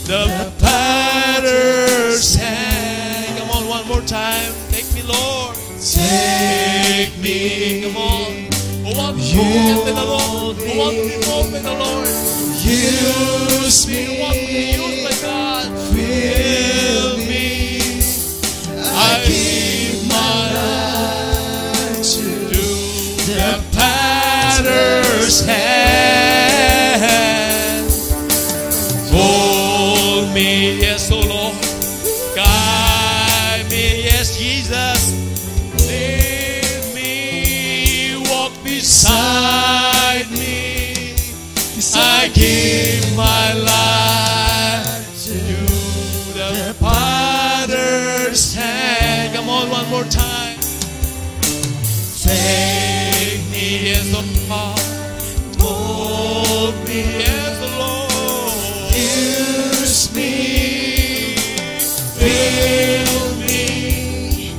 the potter's hand. Come on, one more time. Take me, Lord. Take me. Come on. Who wants to open the Lord? Who wants to be open the Lord? Use me. Who wants to be used by God? Fill me. I give my life to the potter's hand. Hold me, yes, O Lord. Guide me, yes, Jesus. Lead me, walk beside me. I give my life to the potter's hand. Come on, one more time. Take me, yes, O Lord. Hold me, yes, O Lord. Use me, fill me.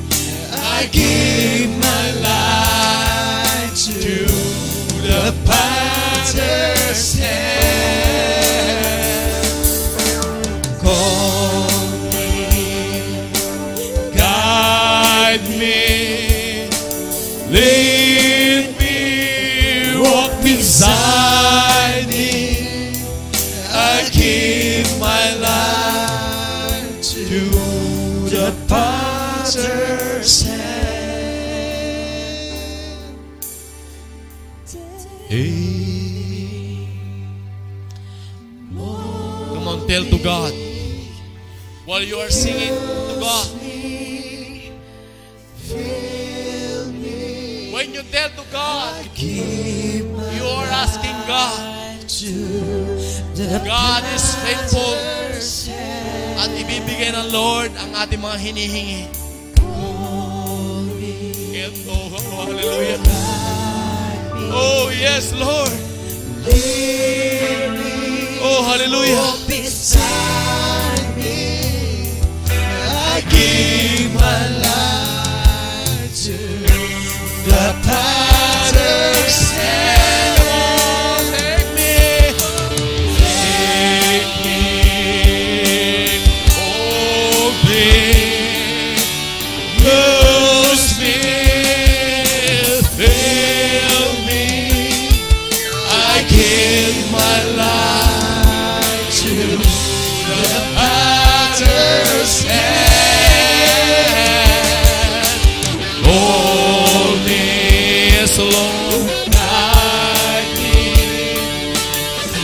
I give my life to the potter's hand. Call me, guide me, lead me, walk beside me. I give my life to the potter's hand. Come on, tell to God. While you are singing to God, when you tell to God, you are asking God. God is faithful at ibibigay ng Lord ang ating mga hinihingi. Oh, hallelujah. Oh, yes, Lord. Oh, hallelujah. I give my life to the potter's hand. Oh, take me, hold me, use me, fill me. I give my life to the potter's hand. Hold me, yes, Lord, guide me,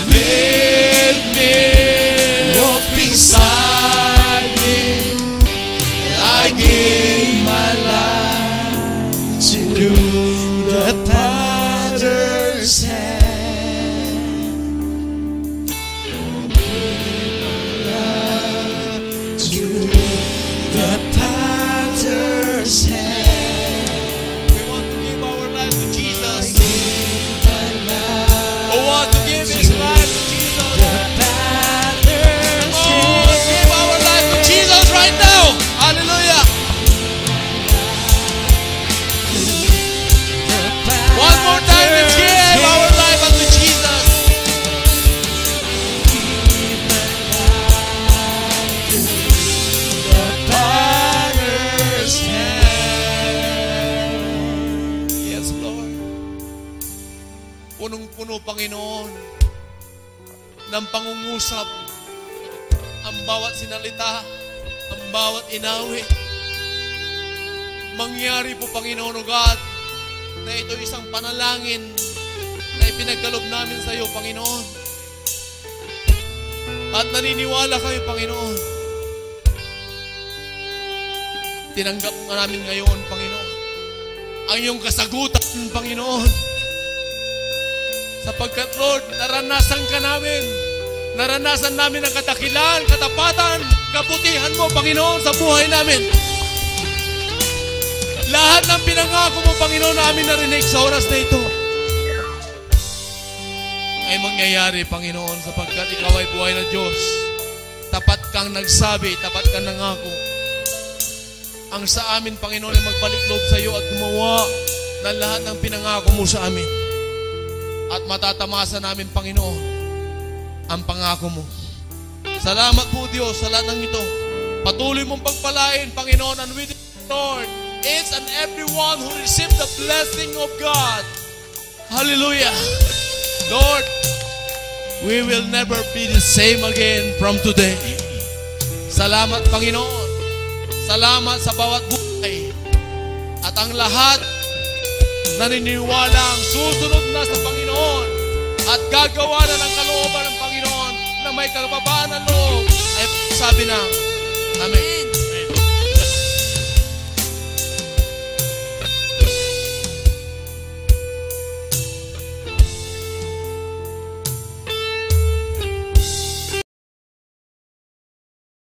lead me, walk beside me. I give my life to the potter's hand. To the potter's hand. We want to give our life to Jesus. Who want to give his life to Jesus? Oh, give our life to Jesus right now. Hallelujah. One more time, let's give our life unto Jesus. The potter's hand. Yes, Lord. Punong-puno, Panginoon, ng pangungusap ang bawat sinalita, ang bawat inawi. Mangyari po, Panginoon o God, na ito isang panalangin na ipinagkalob namin sa iyo, Panginoon. At naniniwala kami, Panginoon. Tinanggap nga namin ngayon, Panginoon, ang iyong kasagutan, Panginoon. Sapagkat, Lord, naranasan ka namin. Naranasan namin ang kadakilan, katapatan, kabutihan mo, Panginoon, sa buhay namin. Lahat ng pinangako mo, Panginoon, namin narinig sa oras na ito ay mangyayari, Panginoon, sapagkat ikaw ay buhay na Diyos. Tapat kang nagsabi, tapat kang nangako. Ang sa amin, Panginoon, ay magbalik loob sa iyo at gumawa ng lahat ng pinangako mo sa amin. at matatamasa namin, Panginoon, ang pangako mo. Salamat po, Diyos, sa lahat ng ito. Patuloy mong pagpalain, Panginoon, and with Lord, each and everyone who received the blessing of God. Hallelujah. Lord, we will never be the same again from today. Salamat, Panginoon. Salamat sa bawat buhay. At ang lahat naniniwalang susunod na sa Panginoon at gagawa na ng kalooban ng Panginoon na may kapabaan ng loob ay sabi na, Amen.